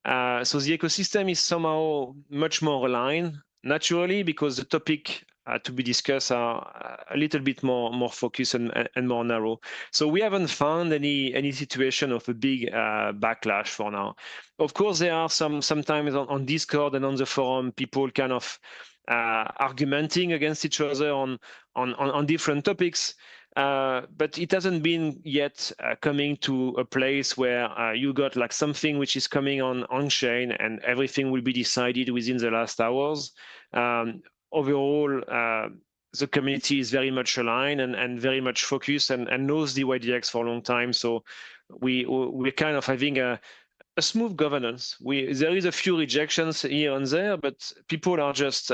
So the ecosystem is somehow much more aligned naturally, because the topic to be discussed are a little bit more focused and more narrow. So we haven't found any situation of a big backlash for now. Of course, there are sometimes on Discord and on the forum, people kind of argumenting against each other on different topics. But it hasn't been yet coming to a place where you got like something which is coming on chain and everything will be decided within the last hours. Overall, the community is very much aligned and very much focused and knows dYdX for a long time. So we're kind of having a smooth governance. There is a few rejections here and there, but people are just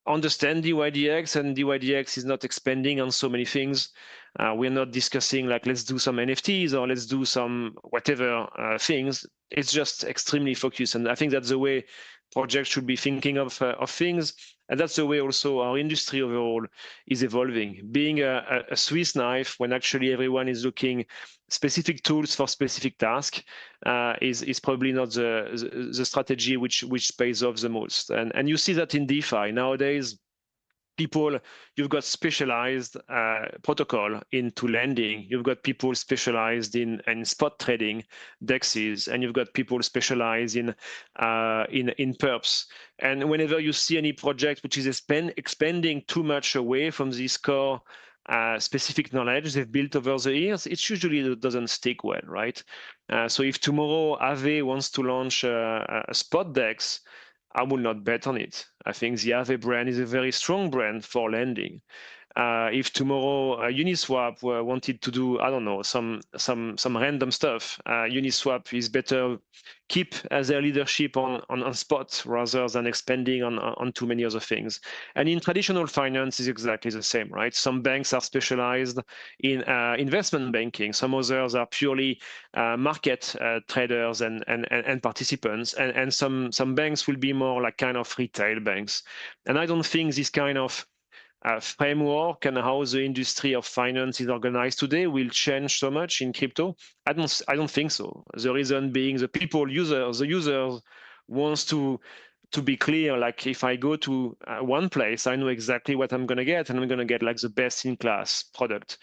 understand dYdX, and dYdX is not expanding on so many things. We're not discussing like, let's do some NFTs or let's do some whatever things. It's just extremely focused, and I think that's the way projects should be thinking of things, and that's the way also our industry overall is evolving. Being a Swiss knife when actually everyone is looking specific tools for specific tasks is probably not the strategy which pays off the most. And you see that in DeFi nowadays. You've got specialized protocol into lending. You've got people specialized in spot trading, DEXs, and you've got people specialized in perps. And whenever you see any project which is expanding too much away from this core specific knowledge they've built over the years, it usually doesn't stick well, right? So if tomorrow Aave wants to launch a spot DEX, I will not bet on it. I think the Aave brand is a very strong brand for lending. If tomorrow Uniswap wanted to do, I don't know, some random stuff, Uniswap is better keep their leadership on spot rather than expanding on too many other things. And in traditional finance is exactly the same, right? Some banks are specialized in investment banking. Some others are purely market traders and participants. And some banks will be more like kind of retail banks. And I don't think this kind of framework and how the industry of finance is organized today will change so much in crypto. I don't think so. The reason being the users wants to be clear, like if I go to one place, I know exactly what I'm going to get, and I'm going to get like the best in class product.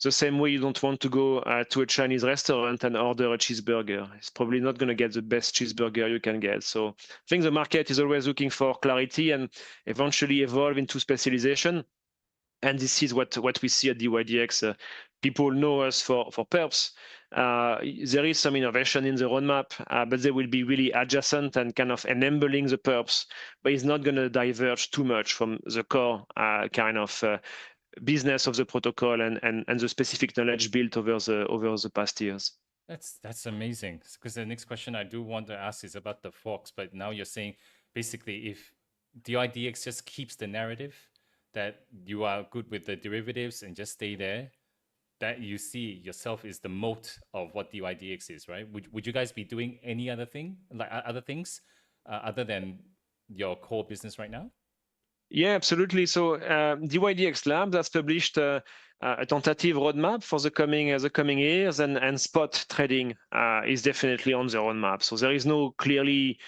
The same way you don't want to go to a Chinese restaurant and order a cheeseburger. It's probably not going to get the best cheeseburger you can get. So I think the market is always looking for clarity and eventually evolve into specialization. And this is what we see at dYdX. People know us for perps. There is some innovation in the roadmap, but they will be really adjacent and kind of enabling the perps, but it's not going to diverge too much from the core kind of business of the protocol and the specific knowledge built over the past years. That's amazing. Because the next question I do want to ask is about the forks, but now you're saying basically if dYdX just keeps the narrative that you are good with the derivatives and just stay there, that you see yourself is the moat of what dYdX is, right? Would you guys be doing any other thing, like other things, other than your core business right now? Yeah, absolutely. So dYdX Labs has published a tentative roadmap for the coming years, and spot trading is definitely on the roadmap. So there is no clearly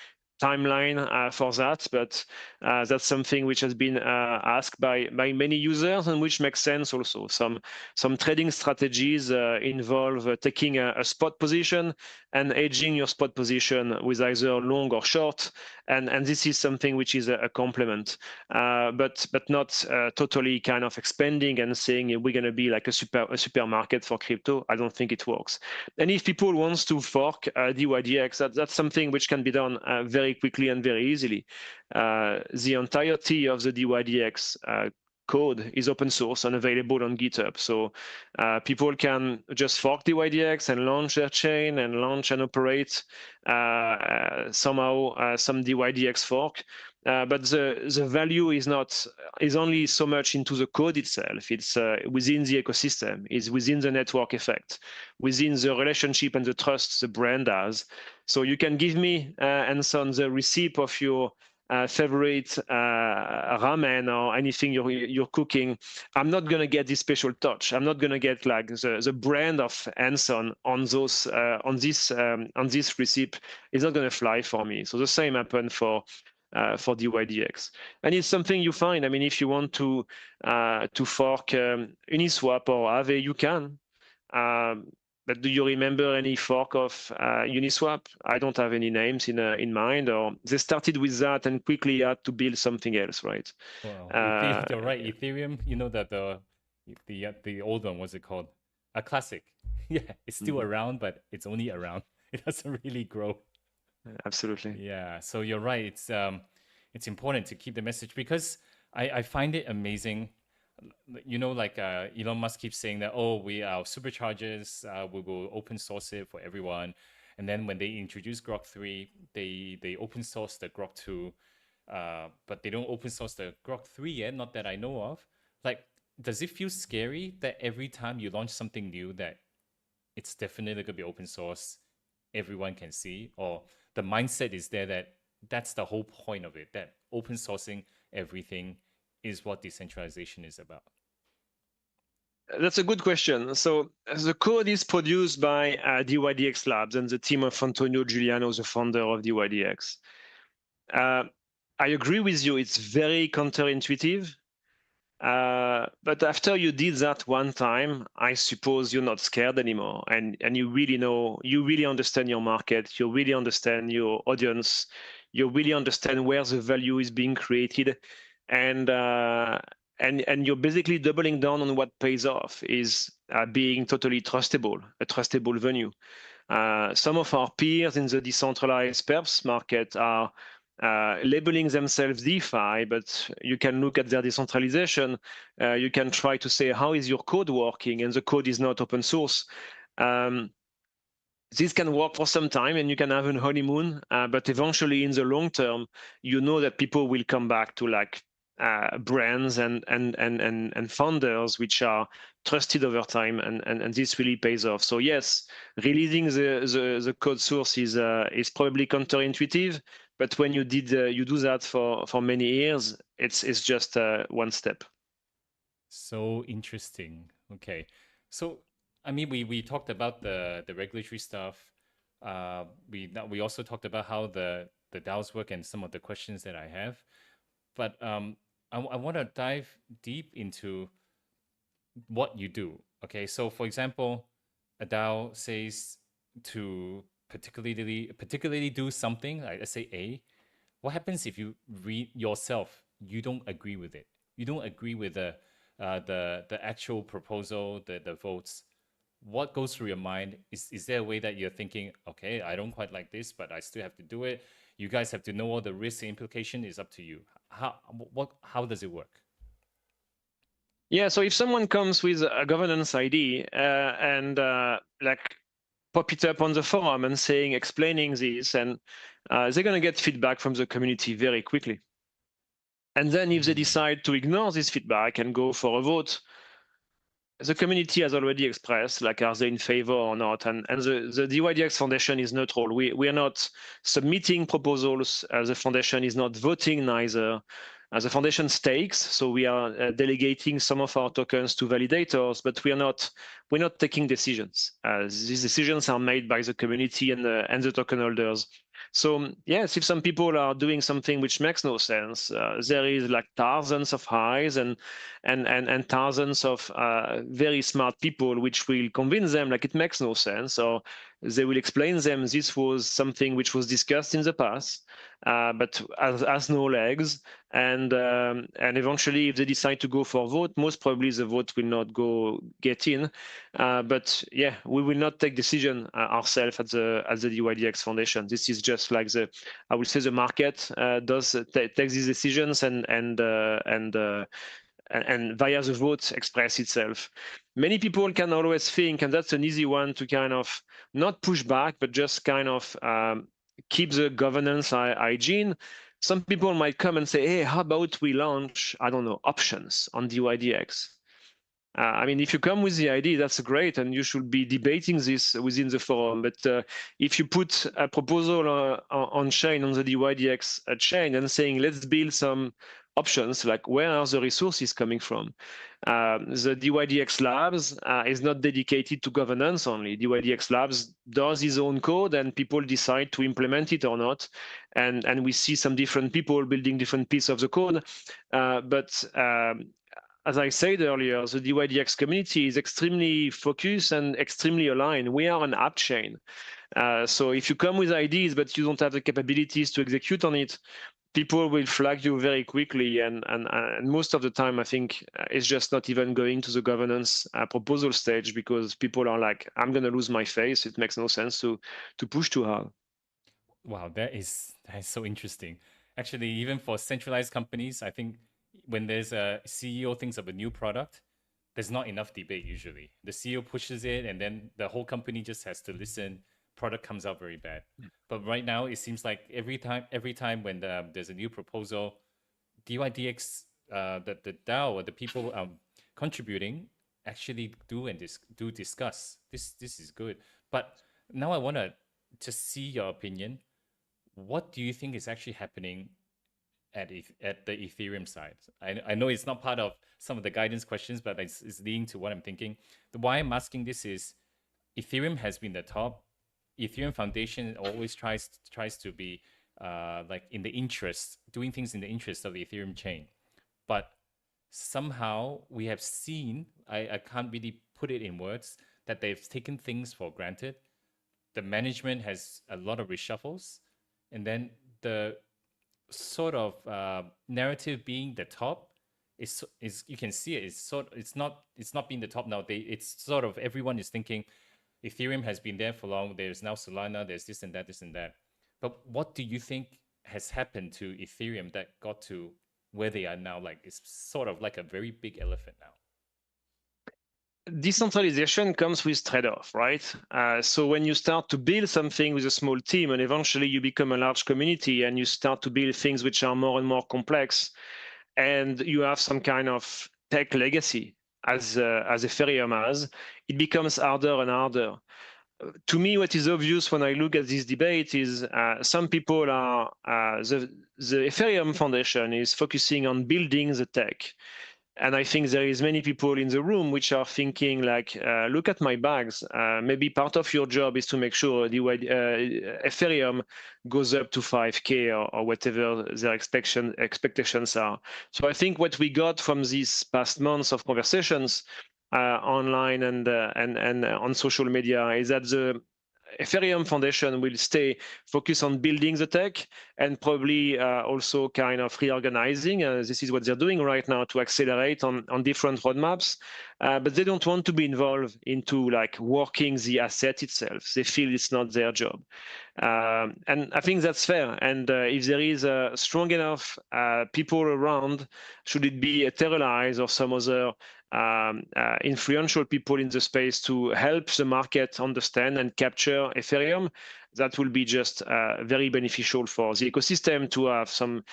timeline for that, but that's something which has been asked by many users and which makes sense also. Some trading strategies involve taking a spot position and hedging your spot position with either long or short, and this is something which is a complement, but not totally kind of expanding and saying we're going to be like a supermarket for crypto. I don't think it works. And if people wants to fork dYdX, that's something which can be done very quickly and very easily. The entirety of the dYdX code is open source and available on GitHub. So people can just fork dYdX and launch their chain and launch and operate somehow some dYdX fork. But the value is only so much into the code itself. It's within the ecosystem, is within the network effect, within the relationship and the trust the brand has. So you can give me Anson the receipt of your favorite ramen or anything you're cooking. I'm not gonna get this special touch. I'm not gonna get like the brand of Anson on those on this recipe. It's not gonna fly for me. So the same happened for dYdX, and it's something you find. I mean, if you want to fork Uniswap or Aave, you can. But do you remember any fork of Uniswap? I don't have any names in mind. Or they started with that and quickly had to build something else, right? Well, you're right. Ethereum, you know that the old one, what's it called? A classic. Yeah, it's still around, but it's only around. It doesn't really grow. Absolutely. Yeah, so you're right. It's important to keep the message because I find it amazing. You know, like Elon Musk keeps saying that, oh, we are superchargers, we will open source it for everyone. And then when they introduce Grok 3, they open source the Grok 2, but they don't open source the Grok 3 yet, not that I know of. Like, does it feel scary that every time you launch something new that it's definitely gonna be open source, everyone can see? Or the mindset is there that that's the whole point of it, that open sourcing everything is what decentralization is about? That's a good question. So the code is produced by dYdX Labs and the team of Antonio Giuliano, the founder of dYdX. I agree with you. It's very counterintuitive. But after you did that one time, I suppose you're not scared anymore, and you really know, you really understand your market, you really understand your audience, you really understand where the value is being created, and you're basically doubling down on what pays off is being totally trustable, a trustable venue. Some of our peers in the decentralized perps market are labeling themselves DeFi, but you can look at their decentralization. You can try to say, how is your code working? And the code is not open source. This can work for some time and you can have a honeymoon, but eventually in the long term, you know that people will come back to like brands and founders which are trusted over time, and this really pays off. So yes, releasing the code source is probably counterintuitive, but when you do that for many years, it's just one step. So interesting. Okay. So I mean we talked about the regulatory stuff. We also talked about how the DAOs work and some of the questions that I have. But I want to dive deep into what you do. Okay. So for example, a DAO says to particularly do something, like let's say A. What happens if you read yourself, you don't agree with it? You don't agree with the actual proposal, the votes. What goes through your mind? Is there a way that you're thinking, okay, I don't quite like this, but I still have to do it? You guys have to know all the risk and implication is up to you. How does it work? Yeah, so if someone comes with a governance ID and like pop it up on the forum and explaining this, and they're going to get feedback from the community very quickly. And then if they decide to ignore this feedback and go for a vote, the community has already expressed, like, are they in favor or not? And the dYdX Foundation is neutral. We are not submitting proposals. The foundation is not voting neither. The foundation stakes, so we are delegating some of our tokens to validators, but we're not taking decisions. These decisions are made by the community and the token holders. So yes, if some people are doing something which makes no sense, there is like thousands of highs and thousands of very smart people which will convince them like it makes no sense, or they will explain them this was something which was discussed in the past, but has no legs. And eventually, if they decide to go for a vote, most probably the vote will not get in. But yeah, we will not take decision ourselves at the dYdX Foundation. This is just like I would say the market takes these decisions and via the vote express itself. Many people can always think, and that's an easy one to kind of not push back, but just kind of keep the governance hygiene. Some people might come and say, hey, how about we launch, I don't know, options on dYdX? I mean, if you come with the idea, that's great, and you should be debating this within the forum. But if you put a proposal on chain, on the dYdX chain, and saying, let's build some options, like where are the resources coming from? The dYdX Labs is not dedicated to governance only. dYdX Labs does its own code, and people decide to implement it or not. And we see some different people building different pieces of the code. But as I said earlier, the dYdX community is extremely focused and extremely aligned. We are an app chain. So if you come with ideas, but you don't have the capabilities to execute on it, people will flag you very quickly. And most of the time, I think it's just not even going to the governance proposal stage, because people are like, I'm going to lose my face. It makes no sense to push too hard. Wow, that is so interesting. Actually, even for centralized companies, I think when there's a CEO thinks of a new product, there's not enough debate usually. The CEO pushes it and then the whole company just has to listen. Product comes out very bad. But right now it seems like every time when there's a new proposal, dYdX, the DAO or the people contributing actually do discuss. This is good. But now I want to just see your opinion. What do you think is actually happening at the Ethereum side? I know it's not part of some of the guidance questions, but it's leading to what I'm thinking. Why I'm asking this is Ethereum has been the top. Ethereum Foundation always tries to be like in the interest, doing things in the interest of the Ethereum chain. But somehow we have seen, I can't really put it in words, that they've taken things for granted. The management has a lot of reshuffles, and then the sort of narrative being the top is you can see it. It's not being the top now. It's sort of everyone is thinking Ethereum has been there for long. There's now Solana. There's this and that, this and that. But what do you think has happened to Ethereum that got to where they are now? Like it's sort of like a very big elephant now. Decentralization comes with trade-off, right? So when you start to build something with a small team and eventually you become a large community and you start to build things which are more and more complex, and you have some kind of tech legacy as Ethereum has, it becomes harder and harder. To me, what is obvious when I look at this debate is some people are the Ethereum Foundation is focusing on building the tech. And I think there is many people in the room which are thinking like, look at my bags. Maybe part of your job is to make sure the Ethereum goes up to 5K or whatever their expectations are. So I think what we got from these past months of conversations online and on social media is that the Ethereum Foundation will stay focused on building the tech and probably also kind of reorganizing. This is what they're doing right now to accelerate on different roadmaps. But they don't want to be involved into like working the asset itself. They feel it's not their job. And I think that's fair. And if there is strong enough people around, should it be Etherealize or some other influential people in the space to help the market understand and capture Ethereum, that will be just very beneficial for the ecosystem to have some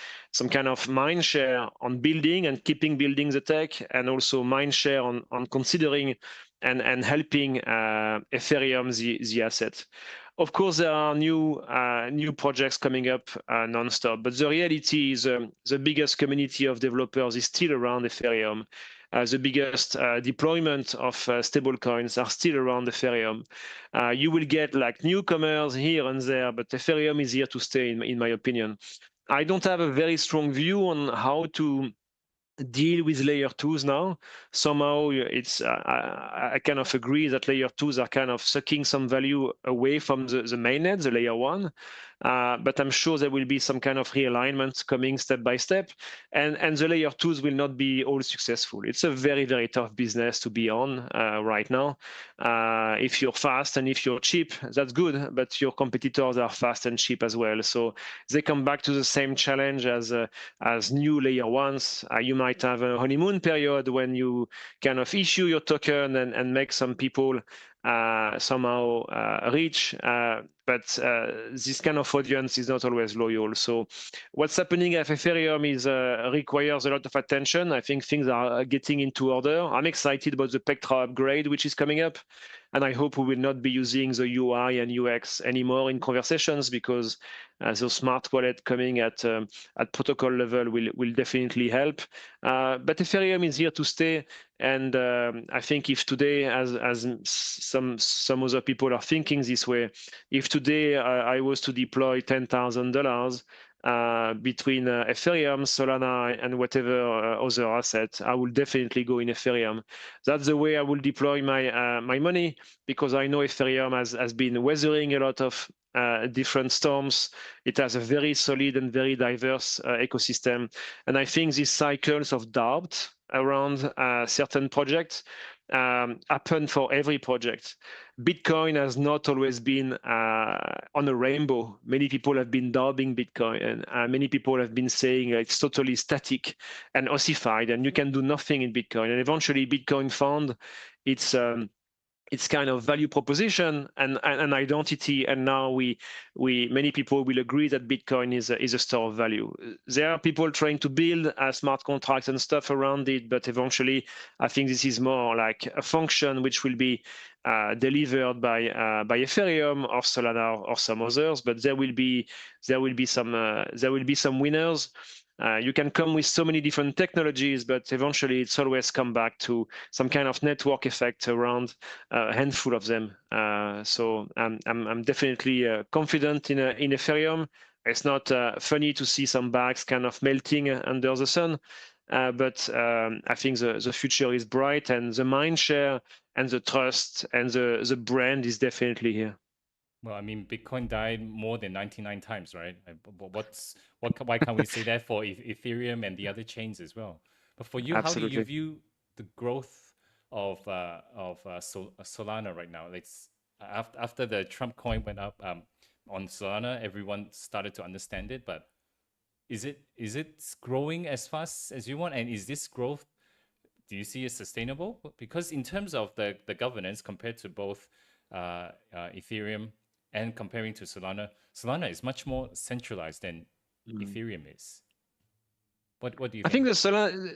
kind of mind share on building and keeping building the tech, and also mind share on considering and helping Ethereum the asset. Of course, there are new projects coming up nonstop, but the reality is the biggest community of developers is still around Ethereum. The biggest deployment of stablecoins are still around Ethereum. You will get like newcomers here and there, but Ethereum is here to stay, in my opinion. I don't have a very strong view on how to deal with layer twos now. Somehow it's I kind of agree that layer twos are kind of sucking some value away from the mainnet, the layer one. But I'm sure there will be some kind of realignment coming step by step, and the layer twos will not be all successful. It's a very, very tough business to be on right now. If you're fast and if you're cheap, that's good, but your competitors are fast and cheap as well. So they come back to the same challenge as new layer ones. You might have a honeymoon period when you kind of issue your token and make some people somehow rich, but this kind of audience is not always loyal. So what's happening at Ethereum is requires a lot of attention. I think things are getting into order. I'm excited about the Pectra upgrade, which is coming up. And I hope we will not be using the UI and UX anymore in conversations, because the smart wallet coming at protocol level will definitely help. But Ethereum is here to stay. And I think if today, as some other people are thinking this way, if today I was to deploy $10,000 between Ethereum, Solana, and whatever other asset, I will definitely go in Ethereum. That's the way I will deploy my money, because I know Ethereum has been weathering a lot of different storms. It has a very solid and very diverse ecosystem. And I think these cycles of doubt around certain projects happen for every project. Bitcoin has not always been on a rainbow. Many people have been doubting Bitcoin, and many people have been saying it's totally static and ossified, and you can do nothing in Bitcoin. And eventually, Bitcoin found its kind of value proposition and identity, and now many people will agree that Bitcoin is a store of value. There are people trying to build smart contracts and stuff around it, but eventually I think this is more like a function which will be delivered by Ethereum or Solana or some others. But there will be some winners. You can come with so many different technologies, but eventually it's always come back to some kind of network effect around a handful of them. So I'm definitely confident in Ethereum. It's not funny to see some bags kind of melting under the sun, but I think the future is bright, and the mind share and the trust and the brand is definitely here. Well, I mean, Bitcoin died more than 99 times, right? Why can't we say that for Ethereum and the other chains as well? But for you, how do you Absolutely. view the growth of Solana right now? It's after the Trump coin went up on Solana, everyone started to understand it. But is it growing as fast as you want? And is this growth, do you see it sustainable? Because in terms of the governance compared to both Ethereum and comparing to Solana, Solana is much more centralized than Ethereum is. What do you I think? think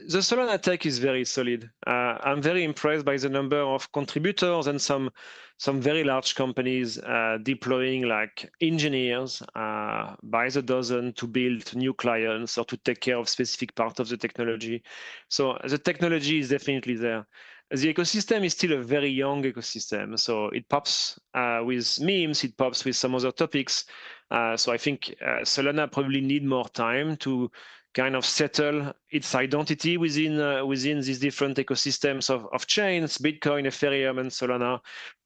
the Solana tech is very solid. I'm very impressed by the number of contributors and some very large companies deploying like engineers by the dozen to build new clients or to take care of specific part of the technology. So the technology is definitely there. The ecosystem is still a very young ecosystem. So it pops with memes, it pops with some other topics. So I think Solana probably need more time to kind of settle its identity within these different ecosystems of chains, Bitcoin, Ethereum, and Solana.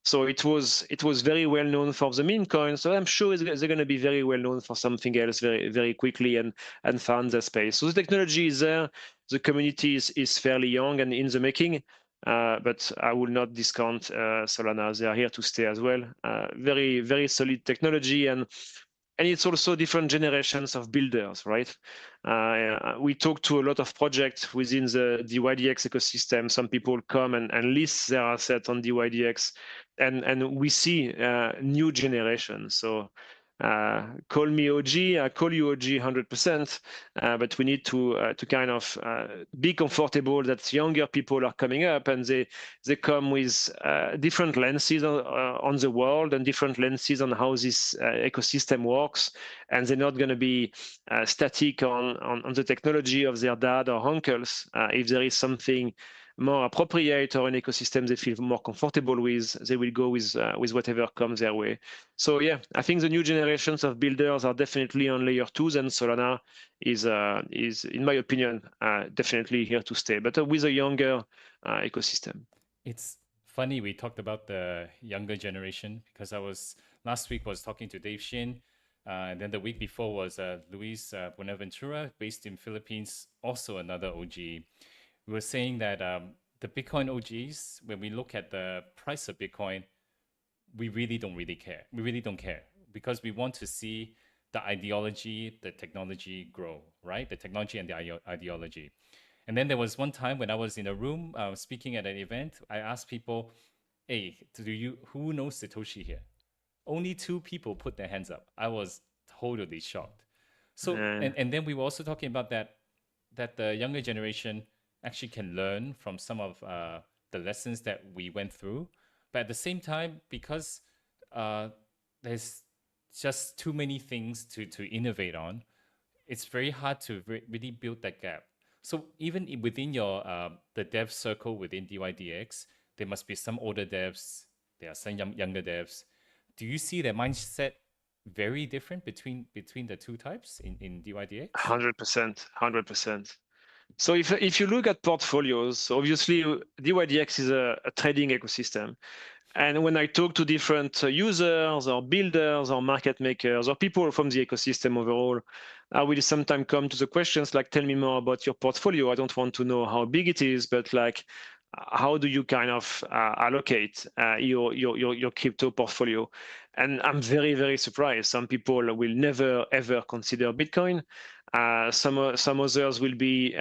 So it was very well known for the meme coins. So I'm sure they're going to be very well known for something else very quickly and find the space. So the technology is there. The community is fairly young and in the making. But I will not discount Solana. They are here to stay as well. Very solid technology, and it's also different generations of builders, right? We talk to a lot of projects within the dYdX ecosystem. Some people come and list their assets on dYdX, and we see new generations. So call me OG, I call you OG 100%, but we need to kind of be comfortable that younger people are coming up, and they come with different lenses on the world and different lenses on how this ecosystem works, and they're not going to be static on the technology of their dad or uncles. If there is something more appropriate or an ecosystem they feel more comfortable with, they will go with whatever comes their way. So yeah, I think the new generations of builders are definitely on layer 2s, and Solana is in my opinion definitely here to stay, but with a younger ecosystem. It's funny we talked about the younger generation because last week was talking to Dave Shin, and then the week before was Luis Buenaventura, based in Philippines, also another OG. We were saying that the Bitcoin OGs, when we look at the price of Bitcoin, we really don't care. We really don't care because we want to see the ideology, the technology grow, right? The technology and the ideology. And then there was one time when I was in a room speaking at an event, I asked people, hey, who knows Satoshi here? Only 2 people put their hands up. I was totally shocked. So, and then we were also talking about that the younger generation actually can learn from some of the lessons that we went through. But at the same time, because there's just too many things to innovate on, it's very hard to really build that gap. So even within your the dev circle within dYdX, there must be some older devs, there are some younger devs. Do you see their mindset very different between the two types in dYdX? 100%. So if you look at portfolios, obviously dYdX is a trading ecosystem. And when I talk to different users or builders or market makers or people from the ecosystem overall, I will sometimes come to the questions like, tell me more about your portfolio. I don't want to know how big it is, but like, how do you kind of allocate your crypto portfolio? And I'm very surprised. Some people will never ever consider Bitcoin. Some others will be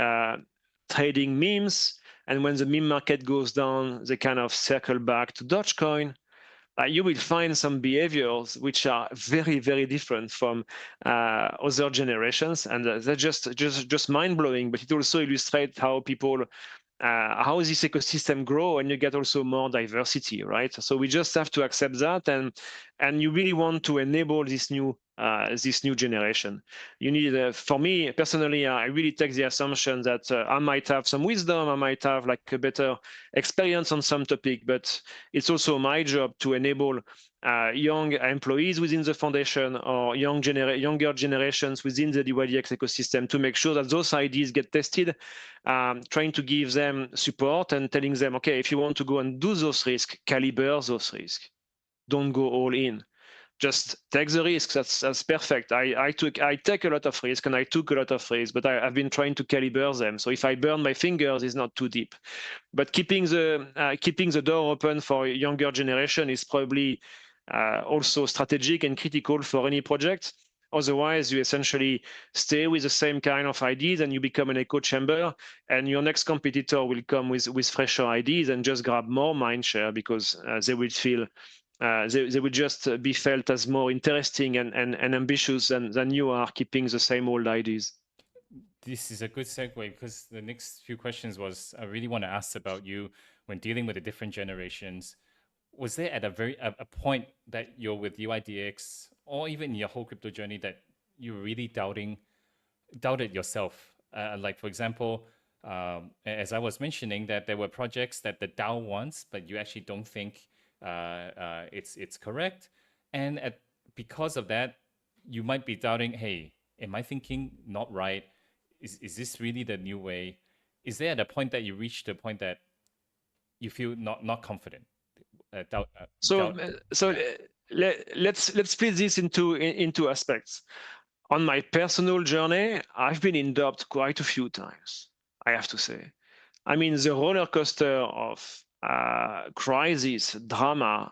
trading memes, and when the meme market goes down, they kind of circle back to Dogecoin. You will find some behaviors which are very different from other generations, and they're just mind-blowing. But it also illustrates how people how this ecosystem grow, and you get also more diversity, right? So we just have to accept that, and you really want to enable this new generation. You need, for me personally, I really take the assumption that I might have some wisdom, I might have like a better experience on some topic, but it's also my job to enable young employees within the foundation or younger generations within the dYdX ecosystem to make sure that those ideas get tested, trying to give them support and telling them, okay, if you want to go and do those risks, caliber those risks. Don't go all in. Just take the risk. That's perfect. I take a lot of risk, and I took a lot of risks, but I've been trying to caliber them. So if I burn my fingers, it's not too deep. But keeping the door open for a younger generation is probably also strategic and critical for any project. Otherwise, you essentially stay with the same kind of ideas and you become an echo chamber, and your next competitor will come with fresher ideas and just grab more mind share because they will feel they will just be felt as more interesting and ambitious than you are keeping the same old ideas. This is a good segue because the next few questions was I really want to ask about you when dealing with the different generations. Was there at a point that you're with dYdX or even your whole crypto journey that you were really doubted yourself? Like for example, as I was mentioning, that there were projects that the DAO wants, but you actually don't think it's correct, and because of that, you might be doubting, hey, am I thinking not right? Is this really the new way? Is there at a point that you reach the point that you feel not confident? So, Doubt. so let's split this into aspects. On my personal journey, I've been in doubt quite a few times, I have to say. I mean, the roller coaster of crisis, drama,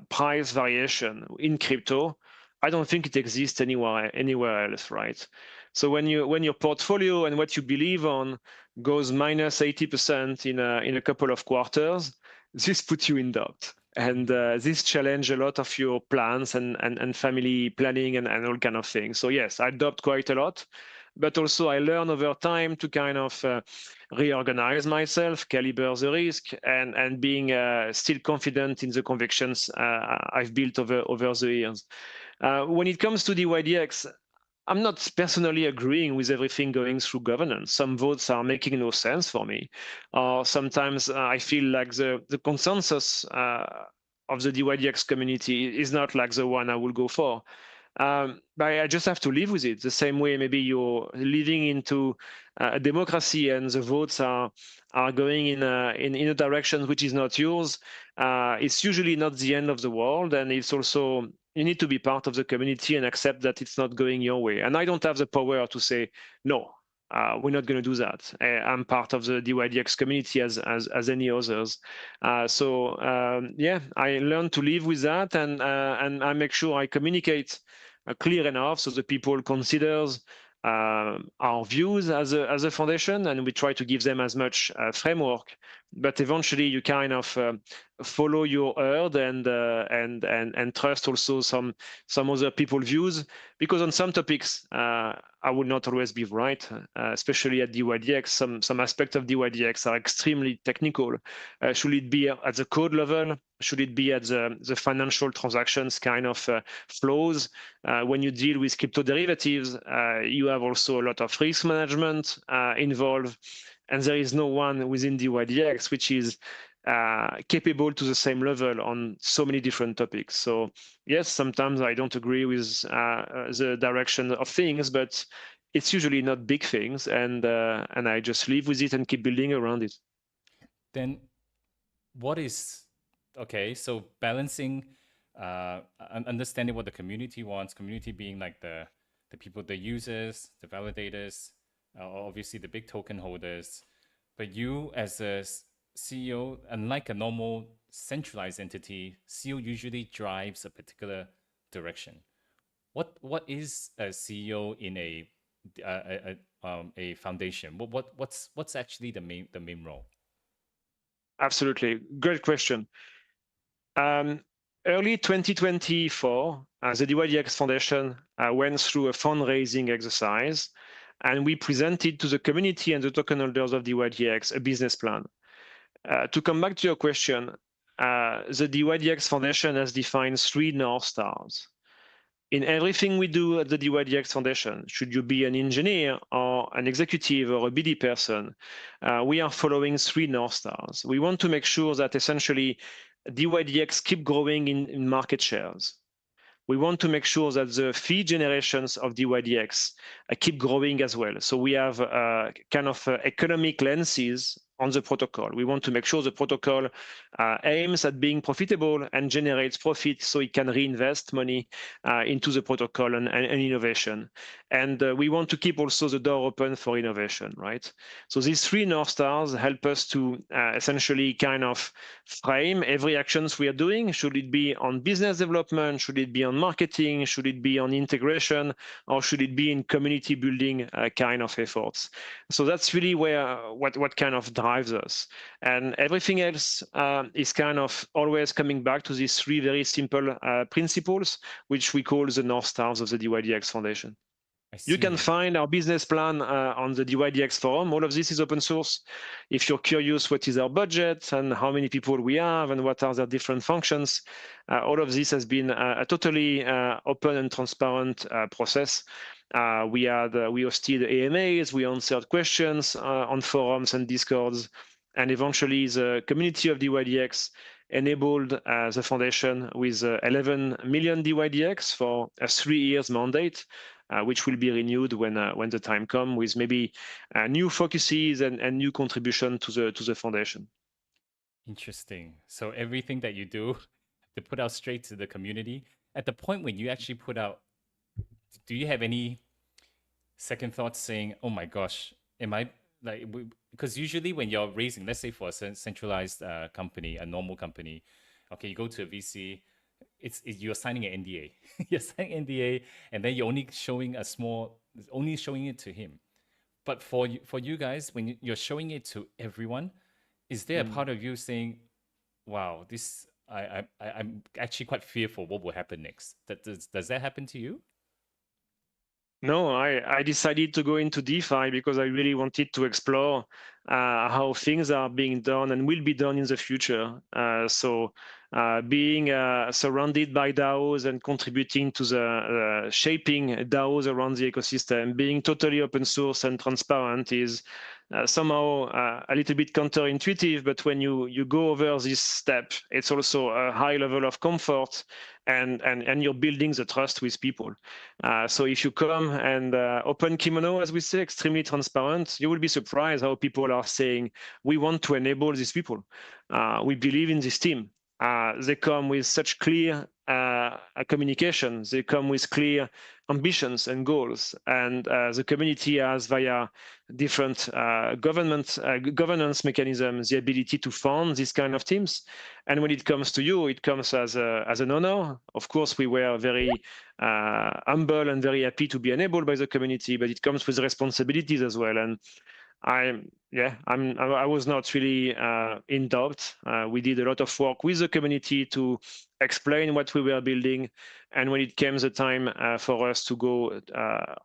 price variation in crypto, I don't think it exists anywhere else, right? So when your portfolio and what you believe on goes minus 80% in a couple of quarters, this puts you in doubt. And this challenge a lot of your plans and family planning and all kind of things. So yes, I doubt quite a lot, but also I learn over time to kind of reorganize myself, calibrate the risk, and being still confident in the convictions I've built over the years. When it comes to dYdX, I'm not personally agreeing with everything going through governance. Some votes are making no sense for me. Sometimes I feel like the consensus of the dYdX community is not like the one I will go for. But I just have to live with it. The same way maybe you're living into a democracy and the votes are going in a direction which is not yours. It's usually not the end of the world, and it's also you need to be part of the community and accept that it's not going your way. And I don't have the power to say no. We're not going to do that. I'm part of the dYdX community as any others. Yeah, I learned to live with that, and I make sure I communicate clear enough so the people considers our views as a foundation, and we try to give them as much framework. But eventually, you kind of follow your herd and trust also some other people views, because on some topics I would not always be right, especially at dYdX. Some aspects of dYdX are extremely technical. Should it be at the code level? Should it be at the financial transactions kind of flows? When you deal with crypto derivatives, you have also a lot of risk management involved, and there is no one within dYdX which is capable to the same level on so many different topics. So yes, sometimes I don't agree with the direction of things, but it's usually not big things, and I just live with it and keep building around it. Then what is okay? So balancing, understanding what the community wants. Community being like the people, the users, the validators, obviously the big token holders. But you as a CEO, unlike a normal centralized entity, CEO usually drives a particular direction. What is a CEO in a foundation? What's actually the main role? Absolutely, great question. Early 2024, the dYdX Foundation went through a fundraising exercise, and we presented to the community and the token holders of dYdX a business plan. To come back to your question, the dYdX Foundation has defined 3 North Stars. In everything we do at the dYdX Foundation, should you be an engineer or an executive or a BD person, we are following 3 North Stars. We want to make sure that essentially dYdX keep growing in market shares. We want to make sure that the fee generations of dYdX keep growing as well. So we have kind of economic lenses on the protocol. We want to make sure the protocol aims at being profitable and generates profit so it can reinvest money into the protocol and innovation. And we want to keep also the door open for innovation, right? So these three North Stars help us to essentially kind of frame every actions we are doing. Should it be on business development? Should it be on marketing? Should it be on integration? Or should it be in community building kind of efforts? So that's really where what kind of drives us. And everything else is kind of always coming back to these three very simple principles, which we call the North Stars of the dYdX Foundation. You can find our business plan on the dYdX forum. All of this is open source. If you're curious what is our budget and how many people we have and what are their different functions, all of this has been a totally open and transparent process. We hosted AMAs, we answered questions on forums and Discords, and eventually the community of dYdX enabled the foundation with 11 million dYdX for a 3 years mandate, which will be renewed when the time comes, with maybe new focuses and new contribution to the foundation. Interesting. So everything that you do to put out straight to the community. At the point when you actually put out, do you have any second thoughts saying, "Oh my gosh, am I like?" Because usually when you're raising, let's say for a centralized company, a normal company, okay, you go to a VC. You're signing an NDA. You're signing NDA, and then you're only showing it to him. But for you guys, when you're showing it to everyone, is there a part of you saying, "Wow, this I'm actually quite fearful what will happen next"? Does that happen to you? No, I decided to go into DeFi because I really wanted to explore how things are being done and will be done in the future. So being surrounded by DAOs and contributing to the shaping DAOs around the ecosystem, being totally open source and transparent is somehow a little bit counterintuitive, but when you go over this step, it's also a high level of comfort, and you're building the trust with people. So if you come and open kimono, as we say, extremely transparent, you will be surprised how people are saying, we want to enable these people. We believe in this team. They come with such clear communication. They come with clear ambitions and goals. And the community has, via different governance mechanisms, the ability to fund these kind of teams. And when it comes to you, it comes as an honor. Of course, we were very humble and very happy to be enabled by the community, but it comes with responsibilities as well. And I was not really in doubt. We did a lot of work with the community to explain what we were building, and when it came the time for us to go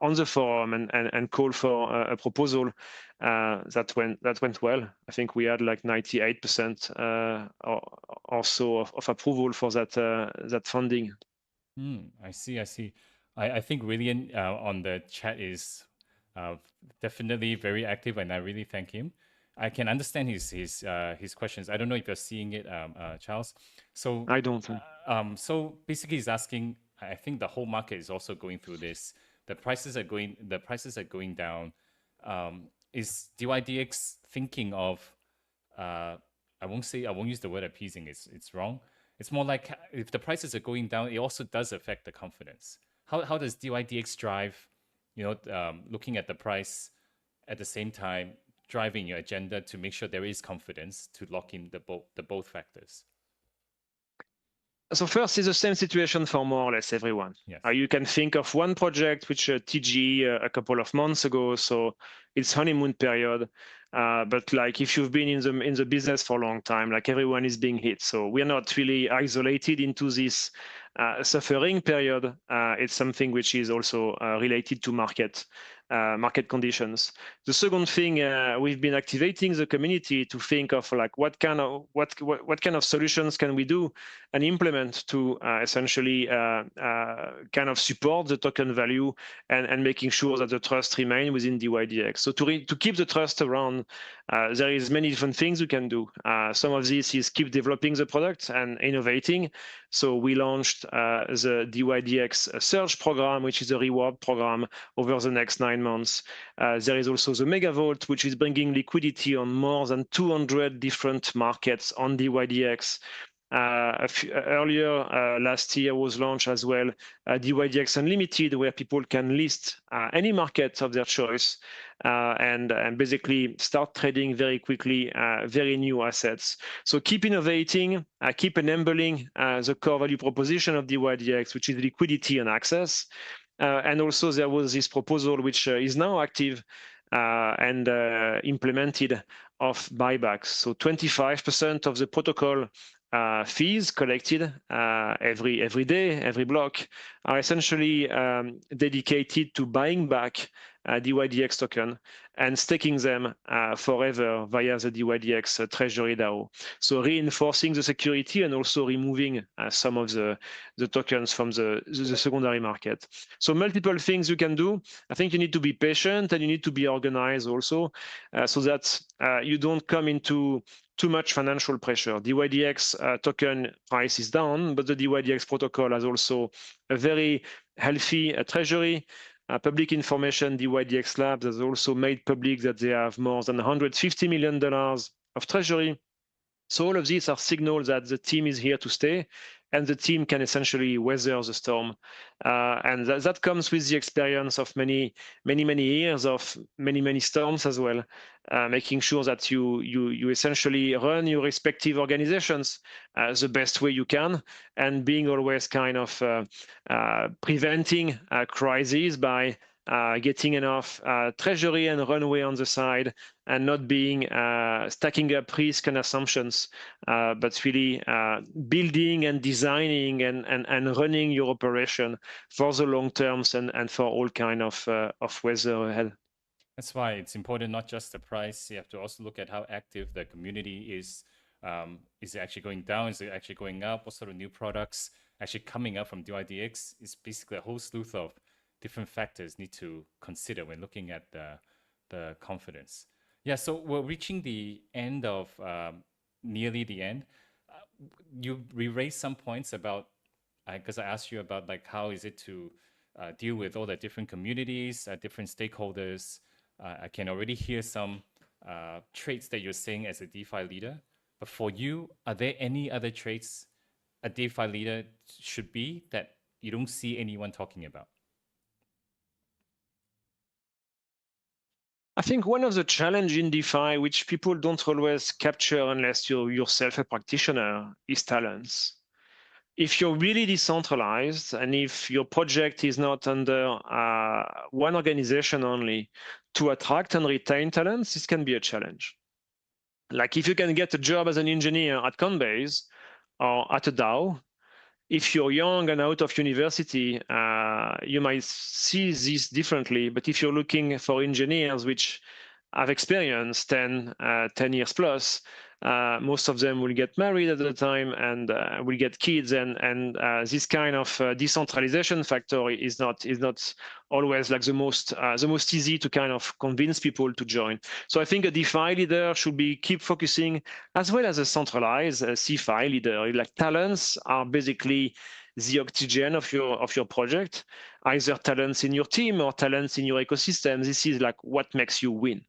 on the forum and call for a proposal, that went well. I think we had like 98% or so of approval for that funding. I see. I think William on the chat is definitely very active, and I really thank him. I can understand his questions. I don't know if you're seeing it, Charles. So I don't. So basically, he's asking. I think the whole market is also going through this. The prices are going down. Is dYdX thinking of? I won't use the word appeasing. It's wrong. It's more like if the prices are going down, it also does affect the confidence. How does dYdX drive? Looking at the price at the same time, driving your agenda to make sure there is confidence to lock in the both factors. So first, it's the same situation for more or less everyone. Yes. You can think of one project which TG a couple of months ago, so it's honeymoon period. But like if you've been in the business for a long time, like everyone is being hit. So we're not really isolated into this suffering period. It's something which is also related to market conditions. The second thing, we've been activating the community to think of like what kind of solutions can we do and implement to essentially kind of support the token value and making sure that the trust remain within dYdX. So to keep the trust around, there is many different things you can do. Some of this is keep developing the product and innovating. So we launched the dYdX Surge program, which is a reward program over the next 9 months. There is also the Mega Vault, which is bringing liquidity on more than 200 different markets on dYdX. Earlier last year was launched as well dYdX Unlimited, where people can list any market of their choice and basically start trading very quickly very new assets. So keep innovating, keep enabling the core value proposition of dYdX, which is liquidity and access. And also there was this proposal, which is now active and implemented, of buybacks. So 25% of the protocol fees collected every day, every block, are essentially dedicated to buying back dYdX token and staking them forever via the dYdX treasury DAO. So reinforcing the security and also removing some of the tokens from the secondary market. So multiple things you can do. I think you need to be patient and you need to be organized also so that you don't come into too much financial pressure. dYdX token price is down, but the dYdX protocol has also a very healthy treasury. Public information, dYdX Labs has also made public that they have more than $150 million of treasury. So all of these are signals that the team is here to stay, and the team can essentially weather the storm. And that comes with the experience of many years of many storms as well, making sure that you essentially run your respective organizations the best way you can, and being always kind of preventing crises by getting enough treasury and runway on the side, and not being stacking up risk and assumptions, but really building and designing and running your operation for the long terms and for all kind of weather ahead. That's why it's important, not just the price. You have to also look at how active the community is. Is it actually going down? Is it actually going up? What sort of new products actually coming up from dYdX? It's basically a whole slew of different factors need to consider when looking at the confidence. Yeah, so we're reaching the end of nearly the end. You raised some points about, because I asked you about like how is it to deal with all the different communities, different stakeholders. I can already hear some traits that you're saying as a DeFi leader. But for you, are there any other traits a DeFi leader should be that you don't see anyone talking about? I think one of the challenges in DeFi, which people don't always capture unless you're yourself a practitioner, is talents. If you're really decentralized and if your project is not under one organization only, to attract and retain talents, this can be a challenge. Like if you can get a job as an engineer at Coinbase or at a DAO, if you're young and out of university, you might see this differently. But if you're looking for engineers which have experience 10 years plus, most of them will get married at the time and will get kids, and this kind of decentralization factor is not always like the most easy to kind of convince people to join. So I think a DeFi leader should keep focusing, as well as a centralized CeFi leader. Like talents are basically the oxygen of your project, either talents in your team or talents in your ecosystem. This is like what makes you win.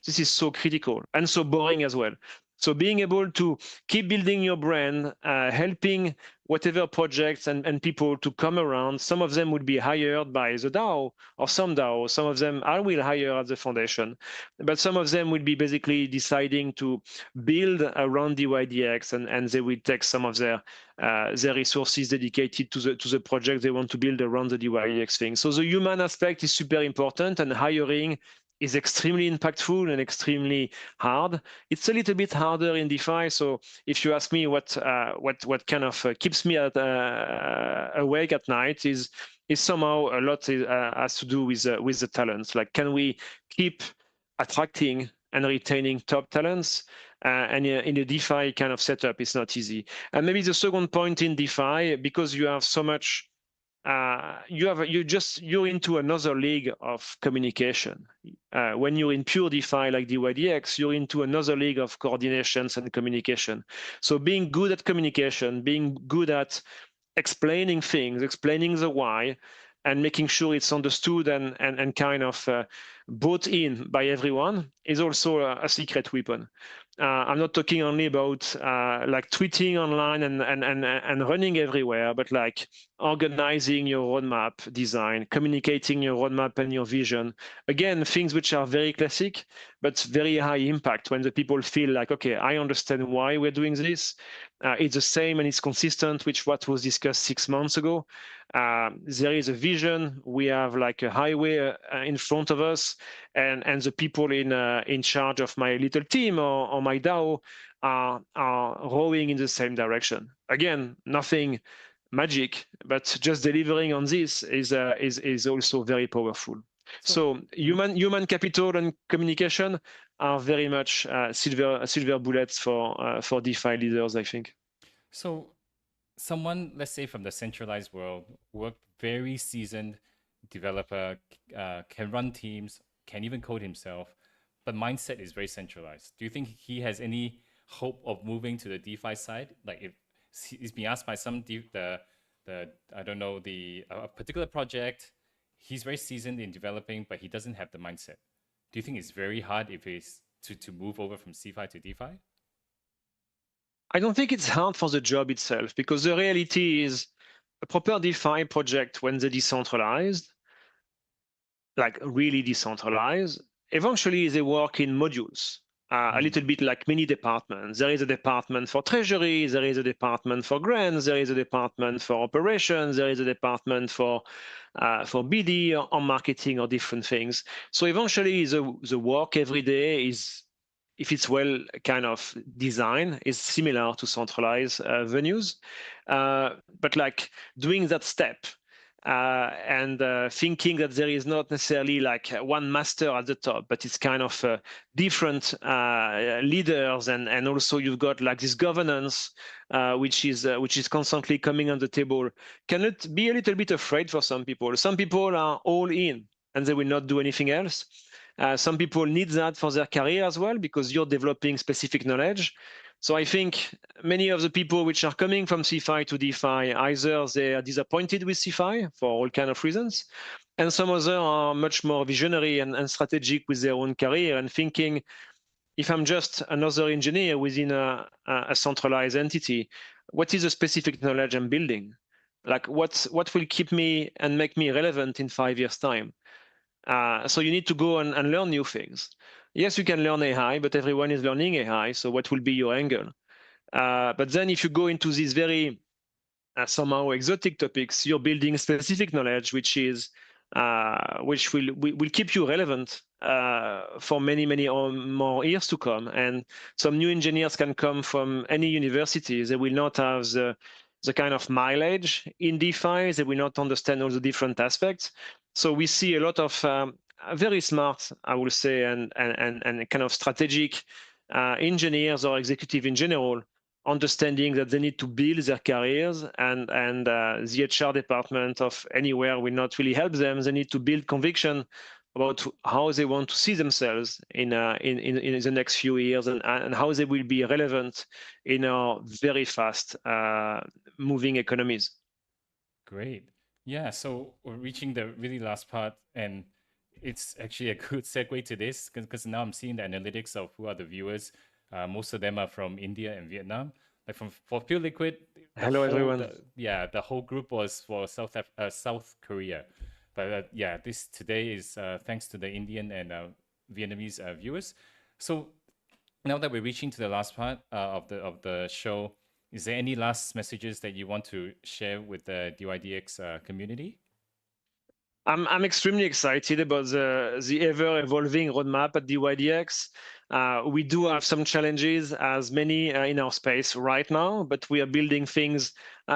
This is so critical and so boring as well. So being able to keep building your brand, helping whatever projects and people to come around. Some of them would be hired by the DAO or some DAO. Some of them I will hire at the foundation, but some of them will be basically deciding to build around dYdX, and they will take some of their resources dedicated to the project they want to build around the dYdX thing. So the human aspect is super important, and hiring is extremely impactful and extremely hard. It's a little bit harder in DeFi. So if you ask me what kind of keeps me awake at night, is somehow a lot has to do with the talents. Like, can we keep attracting and retaining top talents? And in a DeFi kind of setup, it's not easy. And maybe the second point in DeFi, because you have so much, you're into another league of communication. When you're in pure DeFi like dYdX, you're into another league of coordinations and communication. So being good at communication, being good at explaining things, explaining the why, and making sure it's understood and kind of bought in by everyone is also a secret weapon. I'm not talking only about like tweeting online and running everywhere, but like organizing your roadmap design, communicating your roadmap and your vision. Again, things which are very classic, but very high impact when the people feel like, okay, I understand why we're doing this. It's the same and it's consistent with what was discussed 6 months ago. There is a vision. We have like a highway in front of us, and the people in charge of my little team or my DAO are rowing in the same direction. Again, nothing magic, but just delivering on this is also very powerful. So human capital and communication are very much silver bullets for DeFi leaders, I think. So someone, let's say from the centralized world, very seasoned developer, can run teams, can even code himself, but mindset is very centralized. Do you think he has any hope of moving to the DeFi side? Like if he's being asked by some the I don't know a particular project, he's very seasoned in developing, but he doesn't have the mindset. Do you think it's very hard if he's to move over from CeFi to DeFi? I don't think it's hard for the job itself, because the reality is a proper DeFi project, when they're decentralized, like really decentralized, eventually they work in modules, a little bit like mini departments. There is a department for treasury, there is a department for grants, there is a department for operations, there is a department for BD or marketing or different things. So eventually the work every day is, if it's well kind of designed, is similar to centralized venues. But like doing that step and thinking that there is not necessarily like one master at the top, but it's kind of different leaders, and also you've got like this governance, which is constantly coming on the table. Can it be a little bit afraid for some people? Some people are all in and they will not do anything else. Some people need that for their career as well, because you're developing specific knowledge. So I think many of the people which are coming from CeFi to DeFi, either they are disappointed with CeFi for all kind of reasons, and some others are much more visionary and strategic with their own career and thinking, if I'm just another engineer within a centralized entity, what is the specific knowledge I'm building? Like what will keep me and make me relevant in 5 years' time? So you need to go and learn new things. Yes, you can learn AI, but everyone is learning AI. So what will be your angle? But then if you go into these very somehow exotic topics, you're building specific knowledge, which will keep you relevant for many or more years to come. And some new engineers can come from any university. They will not have the kind of mileage in DeFi. They will not understand all the different aspects. So we see a lot of very smart, I will say, and kind of strategic engineers or executive in general, understanding that they need to build their careers, and the HR department of anywhere will not really help them. They need to build conviction about how they want to see themselves in the next few years, and how they will be relevant in our very fast moving economies. Great. Yeah, so we're reaching the really last part, and it's actually a good segue to this because now I'm seeing the analytics of who are the viewers. Most of them are from India and Vietnam. Like for Pure Liquid, Hello, everyone. The whole group was for South Korea. But yeah, this today is thanks to the Indian and Vietnamese viewers. So now that we're reaching to the last part of the show, is there any last messages that you want to share with the dYdX community? I'm extremely excited about the ever evolving roadmap at dYdX. We do have some challenges, as many in our space right now, but we are building things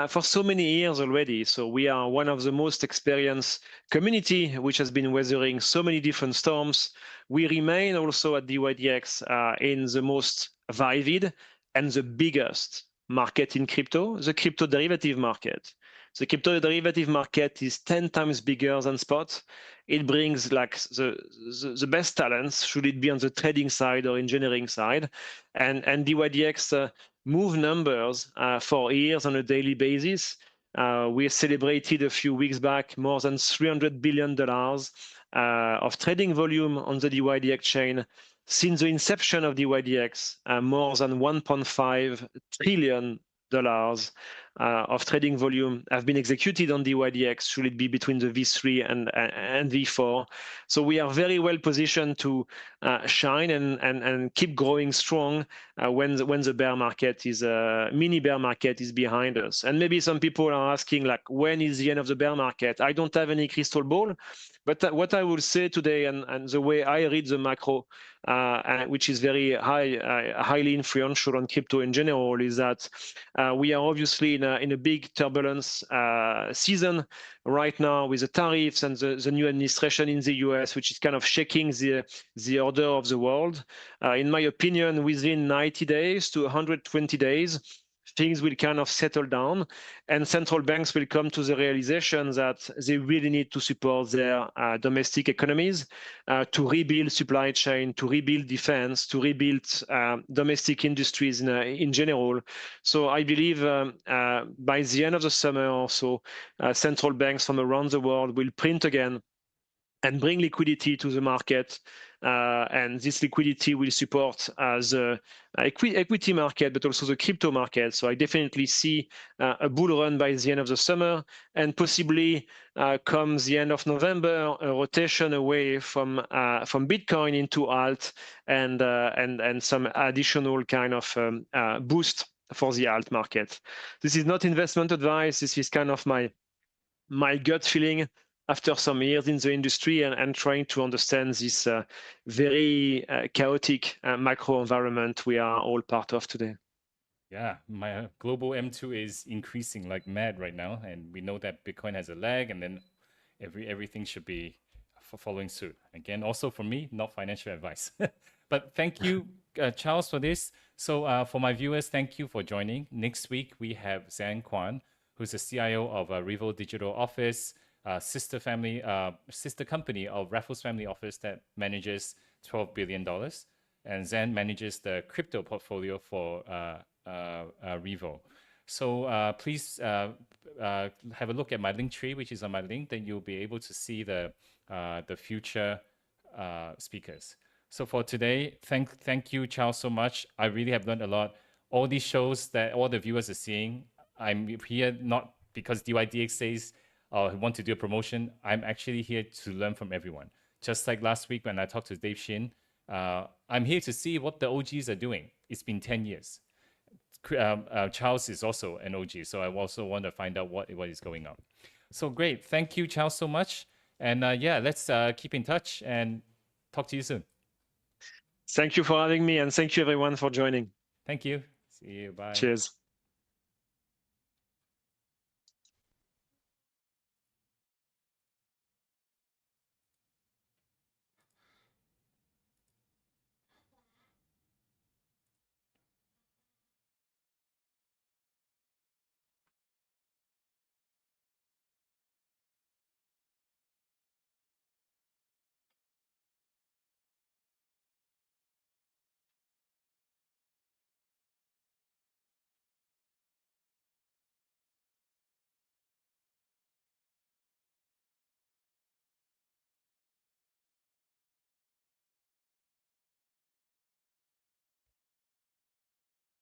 for so many years already. So we are one of the most experienced community which has been weathering so many different storms. We remain also at dYdX in the most vivid and the biggest market in crypto, the crypto derivative market. The crypto derivative market is 10 times bigger than spot. It brings like the best talents, should it be on the trading side or engineering side. And dYdX move numbers for years on a daily basis. We celebrated a few weeks back more than $300 billion of trading volume on the dYdX chain. Since the inception of dYdX, more than $1.5 trillion of trading volume have been executed on dYdX, should it be between the V3 and V4. So we are very well positioned to shine and keep growing strong when the bear market is mini bear market is behind us. And maybe some people are asking, like, when is the end of the bear market? I don't have any crystal ball, but what I will say today, and the way I read the macro, which is very highly influential on crypto in general, is that we are obviously in a big turbulence season right now with the tariffs and the new administration in the US, which is kind of shaking the order of the world. In my opinion, within 90 days to 120 days, things will kind of settle down, and central banks will come to the realization that they really need to support their domestic economies to rebuild supply chain, to rebuild defense, to rebuild domestic industries in general. So I believe by the end of the summer or so, central banks from around the world will print again and bring liquidity to the market. And this liquidity will support the equity market, but also the crypto market. So I definitely see a bull run by the end of the summer, and possibly come the end of November, a rotation away from Bitcoin into alt and some additional kind of boost for the alt market. This is not investment advice. This is kind of my gut feeling after some years in the industry and trying to understand this very chaotic macro environment we are all part of today. Yeah, my global M2 is increasing like mad right now, and we know that Bitcoin has a lag, and then everything should be following suit. Again, also for me, not financial advice. But thank you, Charles, for this. So for my viewers, thank you for joining. Next week, we have Zan Kwan, who's the CIO of Revo Digital Office, sister company of Raffles Family Office that manages $12 billion. And Zan manages the crypto portfolio for Revo. So please have a look at my link tree, which is on my link. Then you'll be able to see the future speakers. So for today, thank you, Charles, so much. I really have learned a lot. All these shows that all the viewers are seeing, I'm here not because dYdX says I want to do a promotion. I'm actually here to learn from everyone. Just like last week when I talked to Dave Shin, I'm here to see what the OGs are doing. It's been 10 years. Charles is also an OG, so I also want to find out what is going on. So great. Thank you, Charles, so much. And yeah, let's keep in touch and talk to you soon. Thank you for having me, and thank you everyone for joining. Thank you. See you. Bye. Cheers.